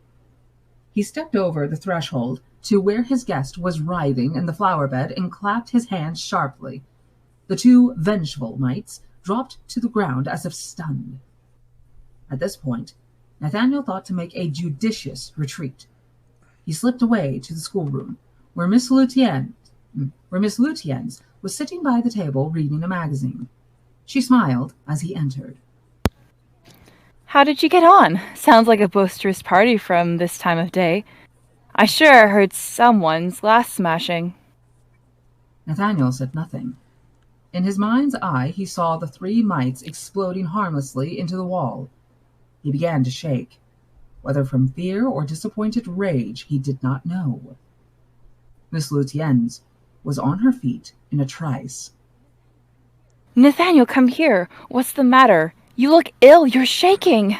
He stepped over the threshold to where his guest was writhing in the flower bed and clapped his hands sharply. The 2 vengeful mites dropped to the ground as if stunned. At this point, Nathaniel thought to make a judicious retreat. He slipped away to the schoolroom, where Miss Lutyens was sitting by the table reading a magazine. She smiled as he entered. How did you get on? Sounds like a boisterous party from this time of day. I sure heard someone's glass smashing. Nathaniel said nothing. In his mind's eye, he saw the 3 mites exploding harmlessly into the wall. He began to shake. Whether from fear or disappointed rage, he did not know. Miss Lutyens was on her feet in a trice. Nathaniel, come here. What's the matter? You look ill. You're shaking.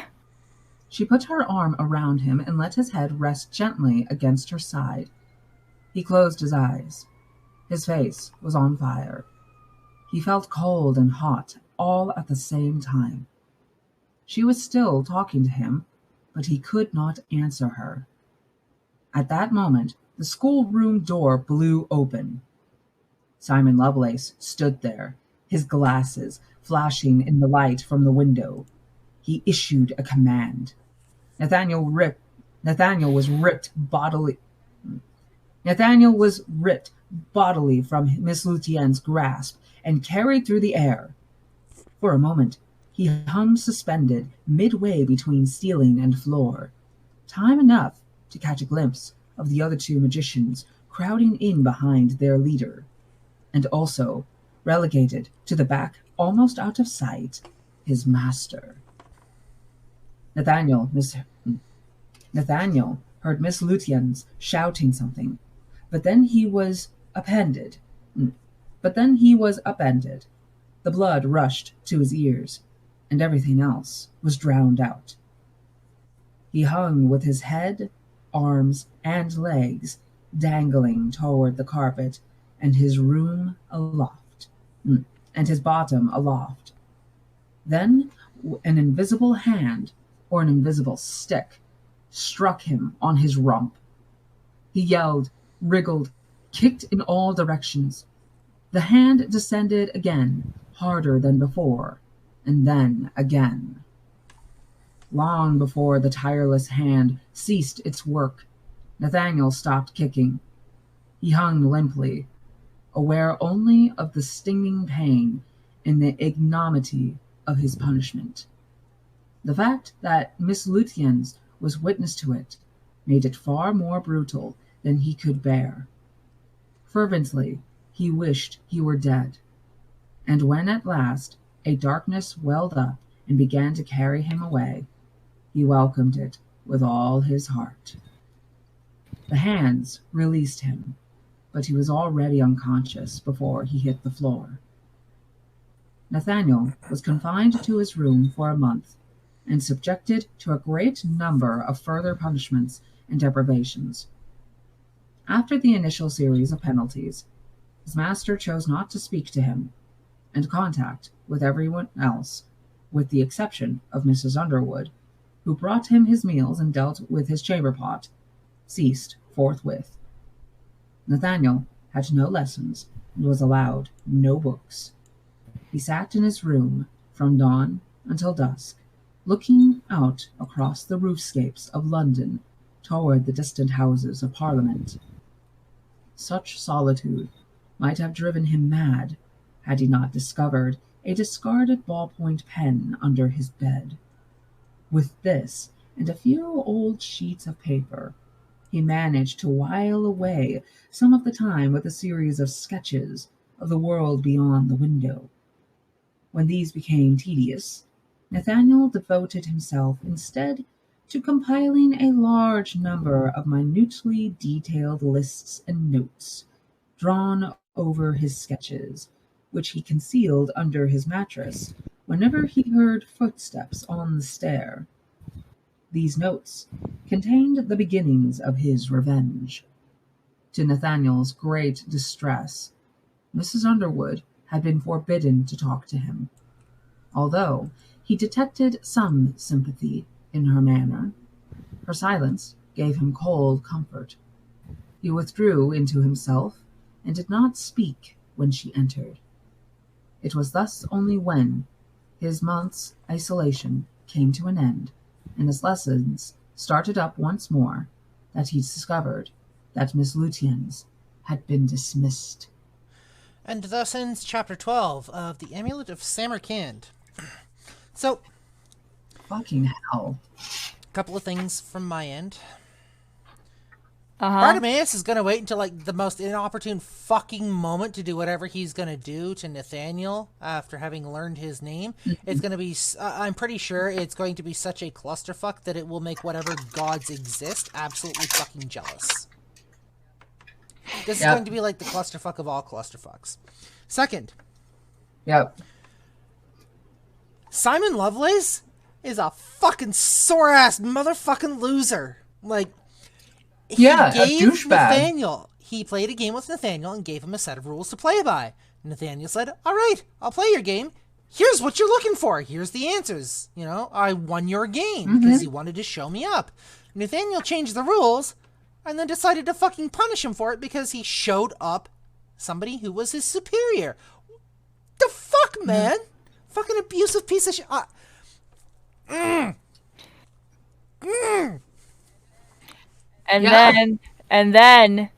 She put her arm around him and let his head rest gently against her side. He closed his eyes. His face was on fire. He felt cold and hot all at the same time. She was still talking to him, but he could not answer her. At that moment, the schoolroom door blew open. Simon Lovelace stood there, his glasses flashing in the light from the window. He issued a command. Nathaniel was ripped bodily from Miss Lutyens' grasp and carried through the air. For a moment, he hung suspended midway between ceiling and floor, time enough to catch a glimpse of the other 2 magicians crowding in behind their leader, and also, relegated to the back almost out of sight, his master. Nathaniel heard Miss Lutyens shouting something, but then he was upended. The blood rushed to his ears, and everything else was drowned out. He hung with his head, arms, and legs dangling toward the carpet, and his bottom aloft. Then an invisible hand, or an invisible stick, struck him on his rump. He yelled, wriggled, kicked in all directions. The hand descended again, harder than before, and then again. Long before the tireless hand ceased its work, Nathaniel stopped kicking. He hung limply, aware only of the stinging pain and the ignominy of his punishment. The fact that Miss Lutyens was witness to it made it far more brutal than he could bear. Fervently, he wished he were dead, and when at last a darkness welled up and began to carry him away, he welcomed it with all his heart. The hands released him, but he was already unconscious before he hit the floor. Nathaniel was confined to his room for a month and subjected to a great number of further punishments and deprivations. After the initial series of penalties, his master chose not to speak to him, and contact with everyone else, with the exception of Mrs. Underwood, who brought him his meals and dealt with his chamber pot, ceased forthwith. Nathaniel had no lessons and was allowed no books. He sat in his room from dawn until dusk, looking out across the roofscapes of London toward the distant Houses of Parliament. Such solitude might have driven him mad had he not discovered a discarded ballpoint pen under his bed. With this and a few old sheets of paper, he managed to while away some of the time with a series of sketches of the world beyond the window. When these became tedious, Nathaniel devoted himself instead to compiling a large number of minutely detailed lists and notes, drawn over his sketches, which he concealed under his mattress whenever he heard footsteps on the stair. These notes contained the beginnings of his revenge. To Nathaniel's great distress, Mrs. Underwood had been forbidden to talk to him. Although he detected some sympathy in her manner, her silence gave him cold comfort. He withdrew into himself and did not speak when she entered. It was thus only when his month's isolation came to an end and his lessons started up once more that he discovered that Miss Lutyens had been dismissed. And thus ends Chapter 12 of the Amulet of Samarkand. So, Fucking hell. a couple of things from my end. Uh-huh. Bartimaeus is going to wait until, like, the most inopportune fucking moment to do whatever he's going to do to Nathaniel after having learned his name. It's going to be, I'm pretty sure it's going to be such a clusterfuck that it will make whatever gods exist absolutely fucking jealous. This is going to be like the clusterfuck of all clusterfucks. Second. Yep. Simon Lovelace is a fucking sore-ass motherfucking loser. Like, he a gave douchebag. Nathaniel, he played a game with Nathaniel and gave him a set of rules to play by. Nathaniel said, all right, I'll play your game. Here's what you're looking for. Here's the answers. You know, I won your game because he wanted to show me up. Nathaniel changed the rules and then decided to fucking punish him for it because he showed up somebody who was his superior. The fuck, man? Fucking abusive piece of shit. And then,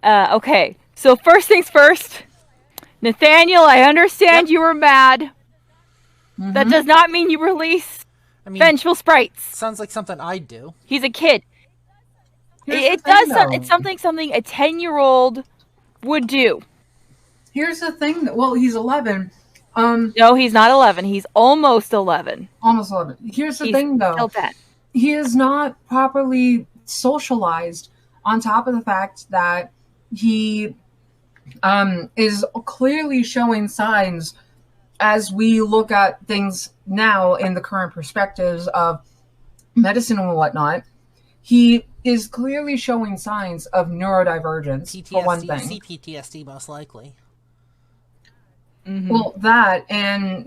okay. So first things first, Nathaniel, I understand you were mad. That does not mean you release vengeful sprites. Sounds like something I'd do. He's a kid. It's something a 10-year-old would do. Here's the thing. Well, he's 11. No, he's not 11. He's almost 11. Almost 11. Here's the thing, though. Still 10. He is not properly socialized, on top of the fact that he is clearly showing signs, as we look at things now in the current perspectives of medicine and whatnot, he is clearly showing signs of neurodivergence, PTSD, for one thing. CPTSD, most likely. Well, that, and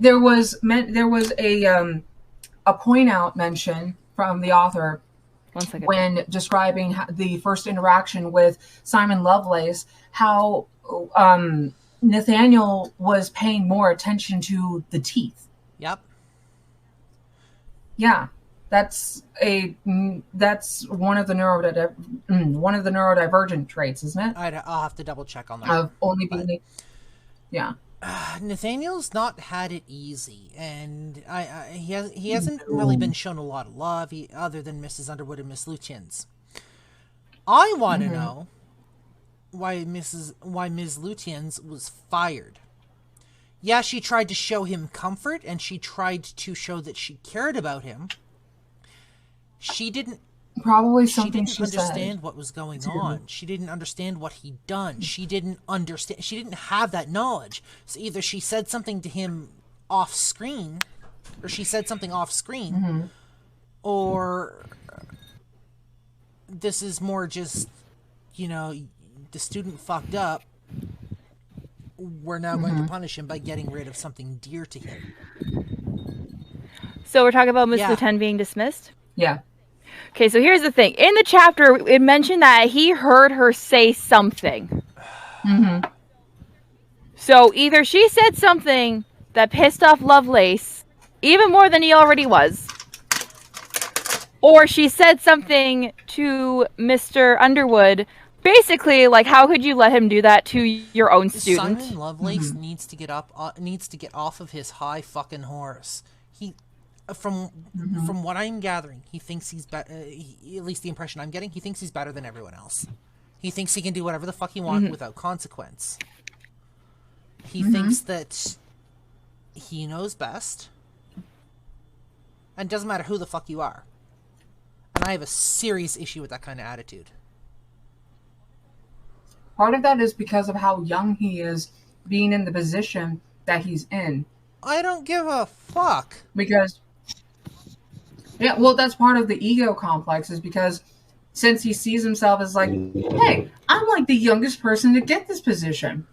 there was a point out mention from the author 1 second. when describing the first interaction with Simon Lovelace, how Nathaniel was paying more attention to the teeth. Yep. Yeah, that's one of the neurodivergent traits, isn't it? I'll have to double check on that. Of only being, yeah. Nathaniel's not had it easy, and he hasn't really been shown a lot of love other than Mrs. Underwood and Miss Lutyens. I want to know why Ms. Lutyens was fired. Yeah, she tried to show him comfort, and she tried to show that she cared about him. She didn't understand what was going on. She didn't understand what he'd done. She didn't have that knowledge. So either she said something to him off screen, or she said something off screen, or this is more just the student fucked up. We're now going to punish him by getting rid of something dear to him. So we're talking about Mr. 10 being dismissed? Yeah. Okay, so here's the thing. In the chapter, it mentioned that he heard her say something. Mm-hmm. So either she said something that pissed off Lovelace even more than he already was, or she said something to Mr. Underwood, basically like, how could you let him do that to your own student? Simon Lovelace needs to get off of his high fucking horse. From what I'm gathering, he thinks he's at least the impression I'm getting, he thinks he's better than everyone else. He thinks he can do whatever the fuck he wants without consequence. He thinks that he knows best, and it doesn't matter who the fuck you are. And I have a serious issue with that kind of attitude. Part of that is because of how young he is, being in the position that he's in. I don't give a fuck. Because, yeah, well, that's part of the ego complex, is because since he sees himself as like, hey, I'm like the youngest person to get this position.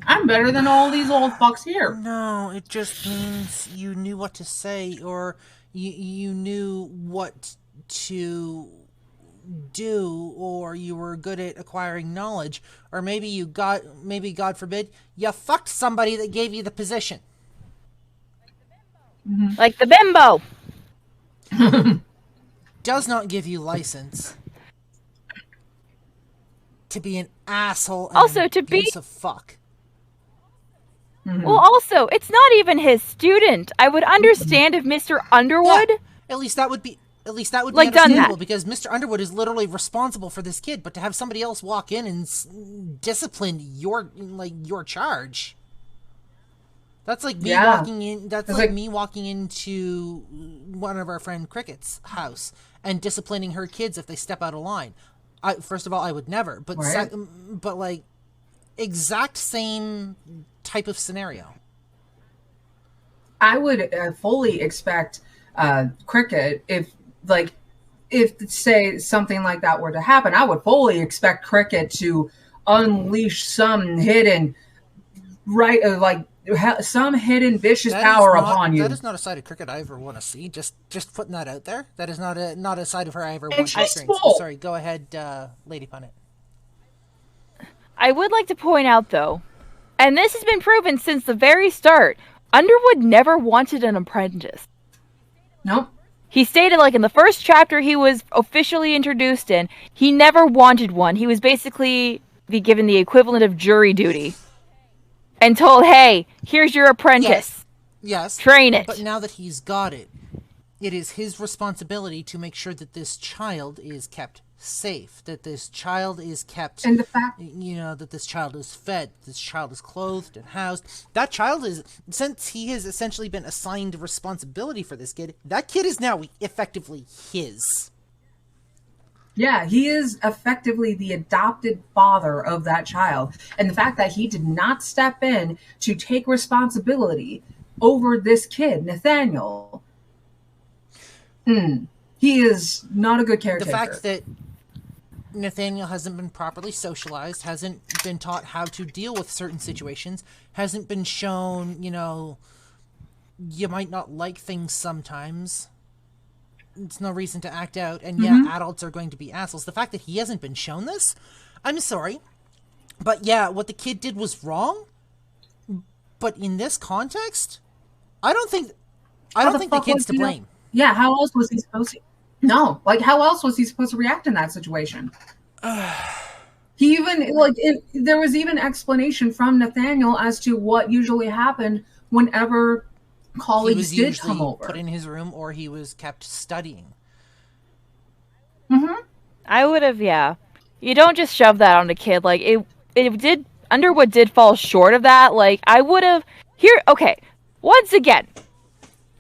I'm better than all these old fucks here. No, it just means you knew what to say, or you knew what to do, or you were good at acquiring knowledge, or maybe God forbid, you fucked somebody that gave you the position. Like the bimbo. Does not give you license to be an asshole and Also, an to be- abusive fuck. Well, also, it's not even his student. I would understand if Mr. Underwood... Yeah, at least that would be like, done that. understandable, because Mr. Underwood is literally responsible for this kid, but to have somebody else walk in and discipline your charge. That's like me walking in. That's like me walking into one of our friend Cricket's house and disciplining her kids if they step out of line. First of all, I would never. But but like, exact same type of scenario. I would fully expect Cricket, if say something like that were to happen, I would fully expect Cricket to unleash some hidden some hidden vicious power upon you. That is not a side of Cricket I ever want to see. Just putting that out there. That is not a side of her I ever want to experience. Sorry, go ahead, Lady Punnet. I would like to point out, though, and this has been proven since the very start, Underwood never wanted an apprentice. Nope. He stated, like, in the first chapter he was officially introduced in, he never wanted one. He was basically given the equivalent of jury duty. And told, hey, here's your apprentice. Yes. Train it. But now that he's got it, it is his responsibility to make sure that this child is kept safe, that this child is kept, and the fact, that this child is fed, this child is clothed and housed. That child is, since he has essentially been assigned responsibility for this kid, that kid is now effectively his. Yeah, he is effectively the adopted father of that child. And the fact that he did not step in to take responsibility over this kid, Nathaniel, he is not a good caretaker. The fact that Nathaniel hasn't been properly socialized, hasn't been taught how to deal with certain situations, hasn't been shown, you might not like things sometimes. It's no reason to act out, and adults are going to be assholes. The fact that he hasn't been shown this, I'm sorry, but what the kid did was wrong. But in this context, I don't think the kid's to blame. Yeah, how else was he supposed to? No, like, how else was he supposed to react in that situation? He even there was even explanation from Nathaniel as to what usually happened whenever colleagues did come over. Put in his room, or he was kept studying. I would have, You don't just shove that on a kid. Like, it did. Underwood did fall short of that. Like, I would have. Once again,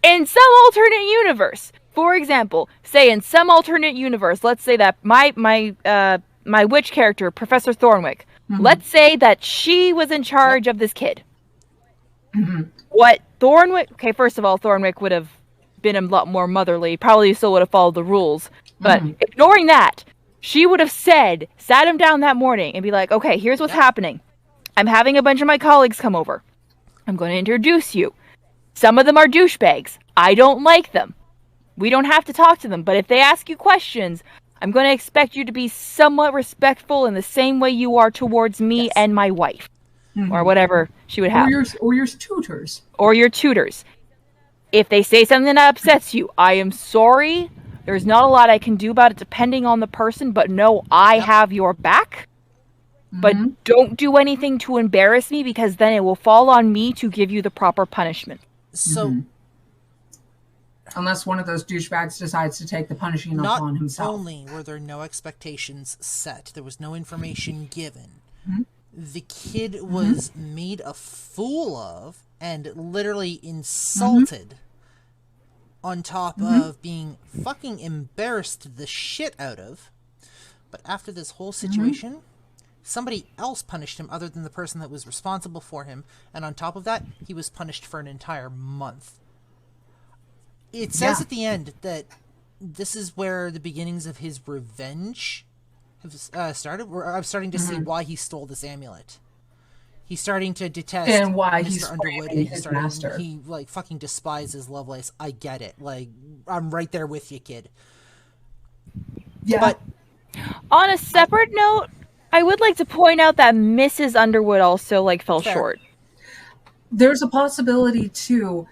in some alternate universe, for example, say in some alternate universe, let's say that my witch character, Professor Thornwick, let's say that she was in charge of this kid. What Thornwick... Okay, first of all, Thornwick would have been a lot more motherly. Probably still would have followed the rules. But ignoring that, She would have sat him down that morning and be like, okay, here's what's happening. I'm having a bunch of my colleagues come over. I'm going to introduce you. Some of them are douchebags. I don't like them. We don't have to talk to them, but if they ask you questions, I'm going to expect you to be somewhat respectful in the same way you are towards me and my wife. Or whatever she would have. Or your tutors. Or your tutors. If they say something that upsets you, I am sorry. There's not a lot I can do about it depending on the person, but no, I have your back. But don't do anything to embarrass me, because then it will fall on me to give you the proper punishment. So, unless one of those douchebags decides to take the punishing upon himself. Not only were there no expectations set, there was no information given. The kid was made a fool of and literally insulted, on top of being fucking embarrassed the shit out of. But after this whole situation, somebody else punished him other than the person that was responsible for him, and on top of that, he was punished for an entire month. It says at the end that this is where the beginnings of his revenge have started. I'm starting to see why he stole this amulet. He's starting to detest and why Mr. he's Underwood, and he like fucking despises Lovelace. I get it. Like, I'm right there with you, kid. Yeah. But on a separate note, I would like to point out that Mrs. Underwood also fell short. There's a possibility too,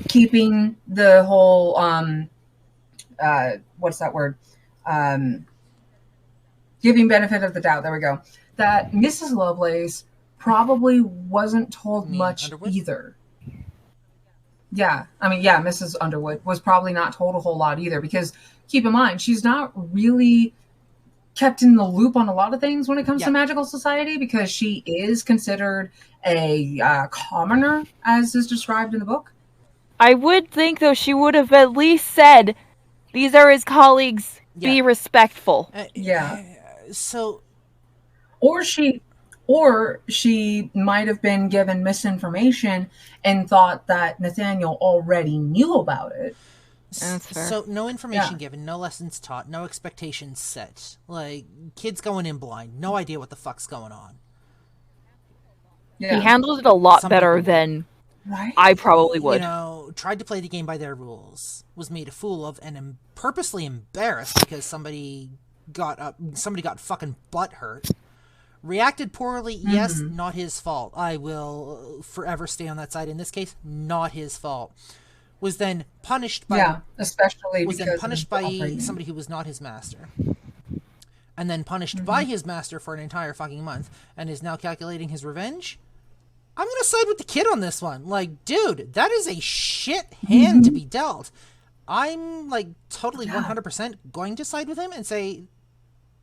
keeping the whole what's that word? Giving benefit of the doubt. There we go. That Mrs. Lovelace probably wasn't told much Underwood? either. Yeah, I mean, yeah, Mrs. Underwood was probably not told a whole lot either, because keep in mind, she's not really kept in the loop on a lot of things when it comes to magical society, because she is considered a commoner, as is described in the book. I would think, though, she would have at least said, these are his colleagues, be respectful. So... Or she might have been given misinformation and thought that Nathaniel already knew about it. That's fair. So no information given, no lessons taught, no expectations set. Like, kids going in blind, no idea what the fuck's going on. Yeah. He handled it a lot better than I probably would. You know, tried to play the game by their rules, was made a fool of, and purposely embarrassed because somebody got fucking butt hurt. Reacted poorly, yes, not his fault. I will forever stay on that side. In this case, not his fault. Was then punished by especially was then punished by somebody who was not his master, and then punished by his master for an entire fucking month, and is now calculating his revenge. I'm gonna side with the kid on this one. Like, dude, that is a shit hand to be dealt. I'm totally 100% going to side with him and say,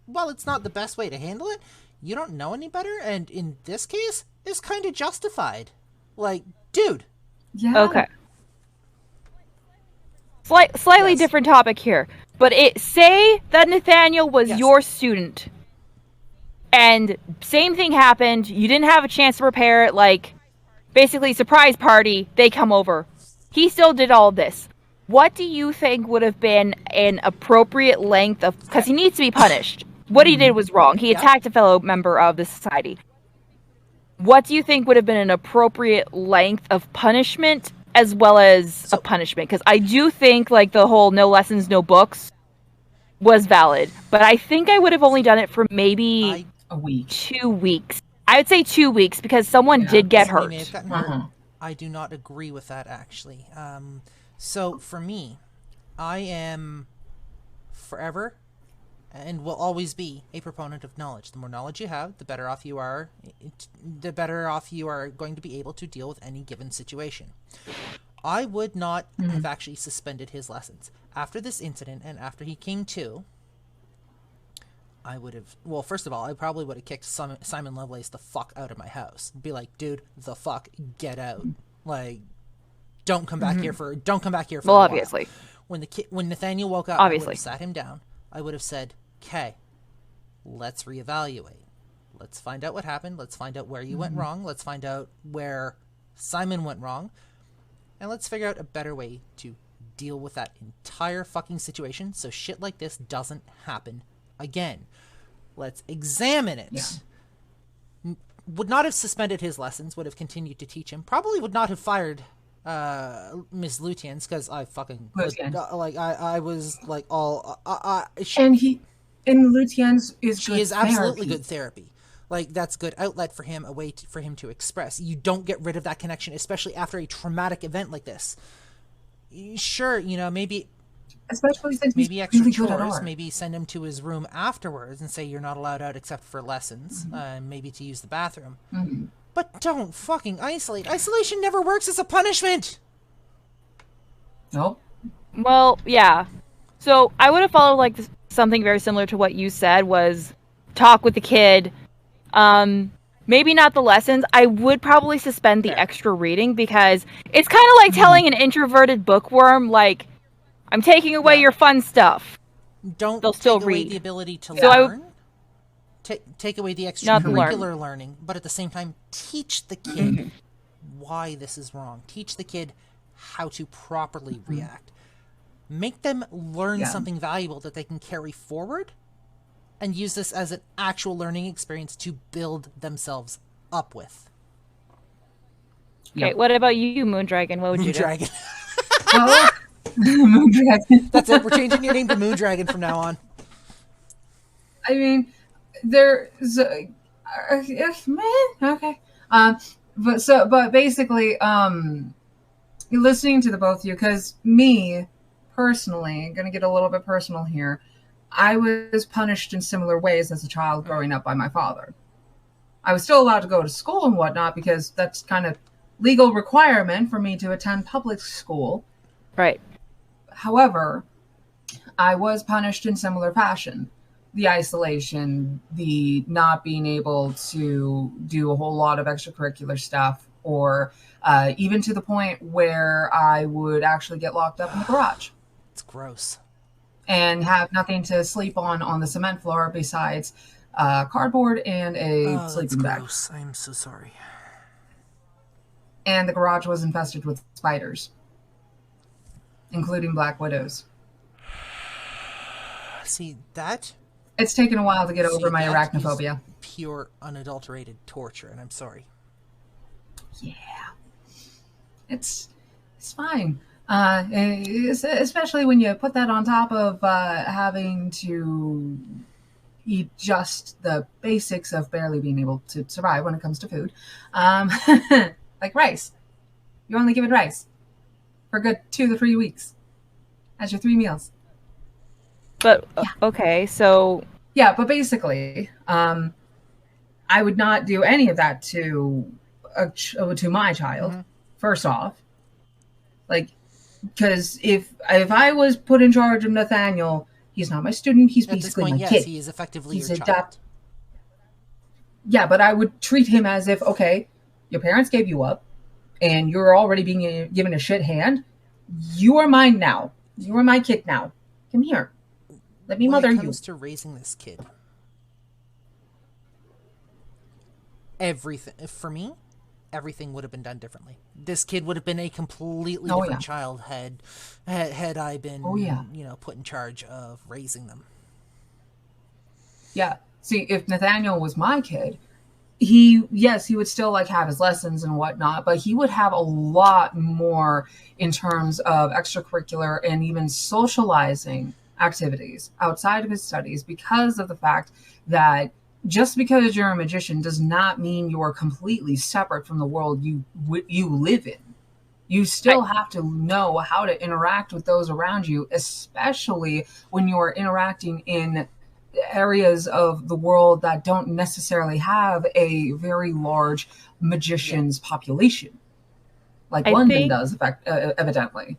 well, it's not the best way to handle it. You don't know any better, and in this case, is kind of justified. Like, dude. Yeah. Okay. Slightly different topic here, but say that Nathaniel was your student, and same thing happened. You didn't have a chance to prepare it. Basically, surprise party. They come over. He still did all this. What do you think would have been an appropriate length of? Because he needs to be punished. What he did was wrong. He attacked a fellow member of the society. What do you think would have been an appropriate length of punishment as well as a punishment? Because I do think the whole no lessons, no books was valid. But I think I would have only done it for maybe a week. 2 weeks. I would say 2 weeks because someone did get hurt. I do not agree with that, actually. So for me, I am forever and will always be a proponent of knowledge. The more knowledge you have, the better off you are. The better off you are going to be able to deal with any given situation. I would not have actually suspended his lessons. After this incident and after he came to, I would have... Well, first of all, I probably would have kicked Simon Lovelace the fuck out of my house. Be like, dude, the fuck, get out. Don't come back here for... Don't come back here for a while. Obviously. When Nathaniel woke up, obviously. I would have sat him down. I would have said, okay, let's reevaluate. Let's find out what happened. Let's find out where you went wrong. Let's find out where Simon went wrong. And let's figure out a better way to deal with that entire fucking situation so shit like this doesn't happen again. Let's examine it. Yeah. Would not have suspended his lessons, would have continued to teach him. Probably would not have fired Miss Lutyens, because I fucking I was like all and Lutyens is she good is absolutely therapy. good therapy. Like, that's good outlet for him, a way for him to express. You don't get rid of that connection, especially after a traumatic event like this. Sure, maybe Especially since maybe he's extra really good at chores, art. maybe send him to his room afterwards and say you're not allowed out except for lessons, maybe to use the bathroom. Mm-hmm. But don't fucking isolate. Isolation never works as a punishment. Nope. Well, yeah. So I would have followed like something very similar to what you said, was talk with the kid. Maybe not the lessons. I would probably suspend the extra reading, because it's kind of like telling an introverted bookworm, like, I'm taking away your fun stuff. Don't They'll still take away read. the ability to So learn. Take away the Not to learn. extracurricular learning, but at the same time, teach the kid why this is wrong. Teach the kid how to properly react. Make them learn something valuable that they can carry forward, and use this as an actual learning experience to build themselves up with. Okay, what about you, Moondragon? What would you do? Moondragon. Oh, Moondragon. That's it. We're changing your name to Moondragon from now on. I mean, there's okay. But basically, listening to the both of you, because me personally, I'm gonna get a little bit personal here. I was punished in similar ways as a child growing up by my father. I was still allowed to go to school and whatnot, because that's kind of legal requirement for me to attend public school. Right. However, I was punished in similar fashion. The isolation, the not being able to do a whole lot of extracurricular stuff, or even to the point where I would actually get locked up in the garage. It's gross. And have nothing to sleep on the cement floor besides cardboard and a sleeping bag. Gross. I'm so sorry. And the garage was infested with spiders, including black widows. See, that... It's taken a while to get over my arachnophobia. Pure, unadulterated torture, and I'm sorry. Yeah. It's fine. Especially when you put that on top of having to eat just the basics of barely being able to survive when it comes to food. Like rice. You only give it rice for a good 2 to 3 weeks as your 3 meals. But, okay, so... Yeah, but basically, I would not do any of that to my child, first off. Like, because if I was put in charge of Nathaniel, he's not my student, he's basically my kid. He is effectively your child. Yeah, but I would treat him as if, okay, your parents gave you up, and you're already being given a shit hand. You are mine now. You are my kid now. Come here. Let me mother you. When it comes to raising this kid, for me, everything would have been done differently. This kid would have been a completely different child had I been, put in charge of raising them. Yeah. See, if Nathaniel was my kid, he would still have his lessons and whatnot, but he would have a lot more in terms of extracurricular and even socializing activities outside of his studies, because of the fact that just because you're a magician does not mean you're completely separate from the world you live in. You still have to know how to interact with those around you, especially when you're interacting in areas of the world that don't necessarily have a very large magicians population, like London does, evidently.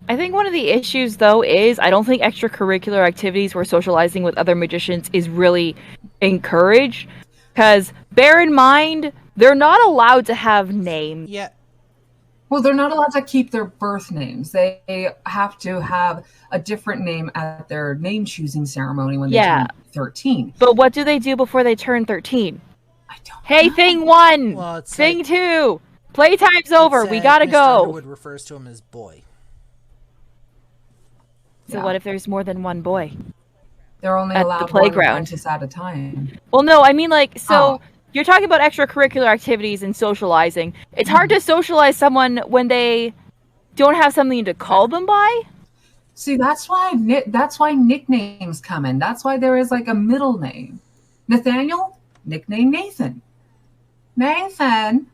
I think one of the issues, though, is I don't think extracurricular activities where socializing with other magicians is really encouraged. Because, bear in mind, they're not allowed to have names. Yeah. Well, they're not allowed to keep their birth names. They have to have a different name at their name-choosing ceremony when they turn 13. But what do they do before they turn 13? I don't know. Hey, thing 1! Thing 2! Playtime's over, we gotta go! Mr. Underwood refers to him as boy. So what if there's more than one boy? They're only At the allowed playground. one apprentice at a time. Well, no, I mean, like, so you're talking about extracurricular activities and socializing. It's hard to socialize someone when they don't have something to call them by. See, that's why nicknames come in. That's why there is like a middle name. Nathaniel, nickname Nathan. Nathan.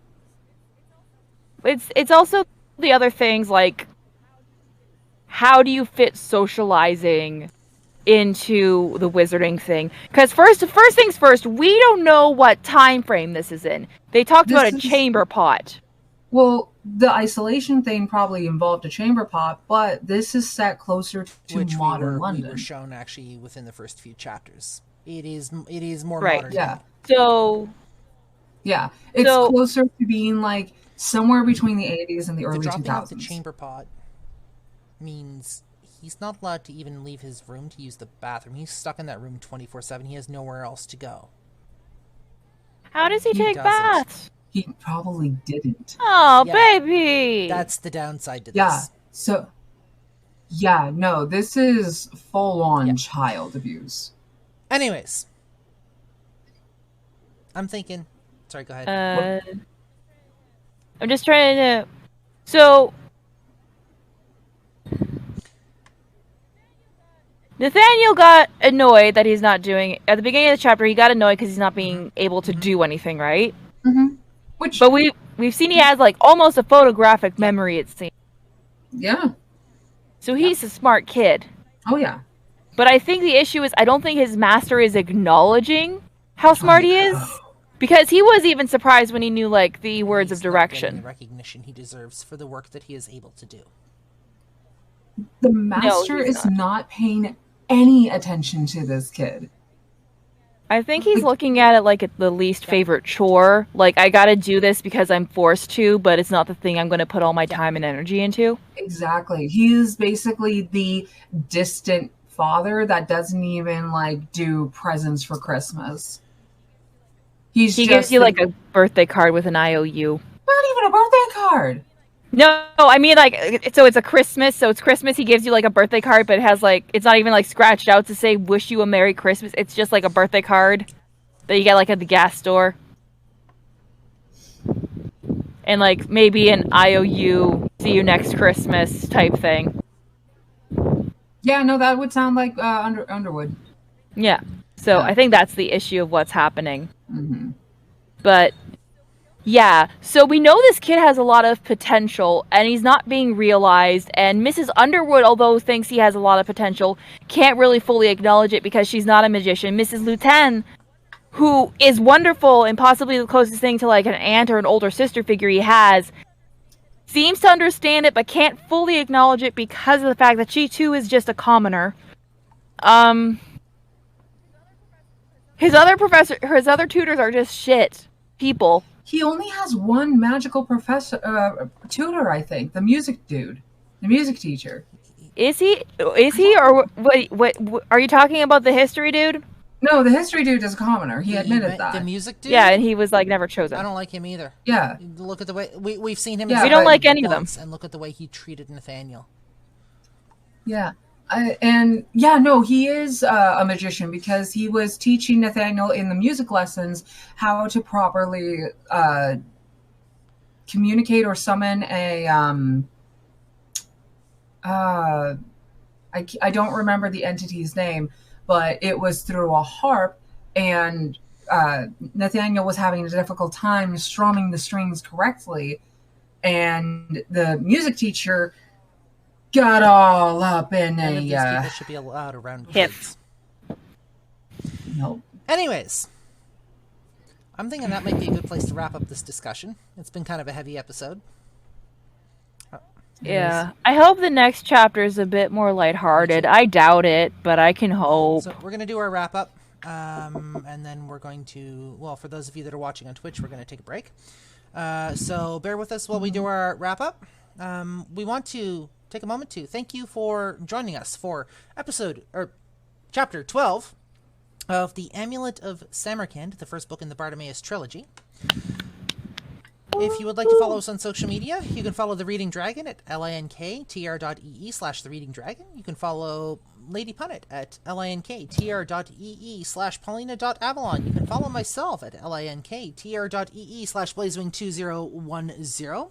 It's also the other things like, how do you fit socializing into the wizarding thing? Because first things first, we don't know what time frame this is in. They talked about a chamber pot. Well, the isolation thing probably involved a chamber pot, but this is set closer to modern London. We were shown actually within the first few chapters. It is more right. modern. Yeah. So. Yeah, it's closer to being like somewhere between the 80s and the early 2000s. The dropping of the chamber pot means he's not allowed to even leave his room to use the bathroom. He's stuck in that room 24/7. He has nowhere else to go. How does he take baths? He probably didn't. Oh, yeah. Baby! That's the downside to this. Yeah, so... Yeah, no, this is full-on child abuse. Anyways. I'm thinking... Sorry, go ahead. I'm just trying to... So... Nathaniel got annoyed that he's not doing... At the beginning of the chapter, he got annoyed because he's not being able to do anything, right? Mm-hmm. But we've seen he has, like, almost a photographic memory, it seems. Yeah. So he's a smart kid. Oh, yeah. But I think the issue is I don't think his master is acknowledging how smart he is. Because he was even surprised when he knew, like, the words of direction. The recognition he deserves for the work that he is able to do. The master is not paying any attention to this kid. I think he's looking at it like the least favorite chore. Like, I gotta do this because I'm forced to, but it's not the thing I'm gonna put all my time and energy into. Exactly. He's basically the distant father that doesn't even, like, do presents for Christmas. He gives you, like, a birthday card with an IOU. Not even a birthday card! No, I mean, like, so it's Christmas, he gives you, like, a birthday card, but it has, like, it's not even, like, scratched out to say, wish you a Merry Christmas. It's just, like, a birthday card that you get, like, at the gas store. And, like, maybe an IOU, see you next Christmas type thing. Yeah, no, that would sound like Underwood. Yeah, so I think that's the issue of what's happening. Mm-hmm. But... yeah, so we know this kid has a lot of potential, and he's not being realized, and Mrs. Underwood, although thinks he has a lot of potential, can't really fully acknowledge it because she's not a magician. Mrs. Lutin, who is wonderful and possibly the closest thing to, like, an aunt or an older sister figure he has, seems to understand it, but can't fully acknowledge it because of the fact that she, too, is just a commoner. His other tutors are just shit people. He only has one magical tutor, I think. The music dude. The music teacher. Is he? Or what, are you talking about the history dude? No, the history dude is a commoner. He admitted that. The music dude? Yeah, and he was, like, never chosen. I don't like him either. Yeah. Look at the way... We've seen him... Yeah, we don't like any of them. And look at the way he treated Nathaniel. Yeah. He is a magician because he was teaching Nathaniel in the music lessons how to properly communicate or summon a I don't remember the entity's name, but it was through a harp, and Nathaniel was having a difficult time strumming the strings correctly, and the music teacher got all up in None of these people should be allowed around kids. Nope. Anyways, I'm thinking that might be a good place to wrap up this discussion. It's been kind of a heavy episode. Yeah. I hope the next chapter is a bit more lighthearted. I doubt it, but I can hope. So we're going to do our wrap-up, and then we're going to... Well, for those of you that are watching on Twitch, we're going to take a break. So bear with us while we do our wrap-up. We want to take a moment to thank you for joining us for chapter 12 of the Amulet of Samarkand, the first book in the Bartimaeus trilogy. If you would like to follow us on social media, you can follow The Reading Dragon at linktr.ee/TheReadingDragon. You can follow Lady Punnet at linktr.ee/Paulina.avalon. You can follow myself at linktr.ee/Blazewing2010.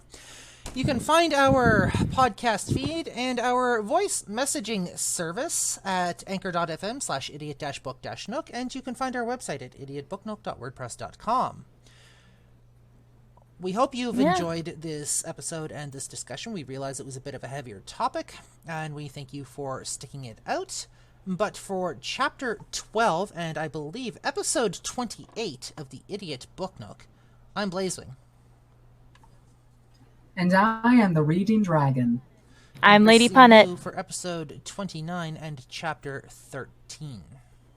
You can find our podcast feed and our voice messaging service at anchor.fm/idiot-book-nook, and you can find our website at idiotbooknook.wordpress.com. We hope you've enjoyed this episode and this discussion. We realize it was a bit of a heavier topic, and we thank you for sticking it out. But for Chapter 12, and I believe Episode 28 of the Idiot Book Nook, I'm Blazewing. And I am the Reading Dragon. I'm Lady Punnet. For Episode 29 and Chapter 13.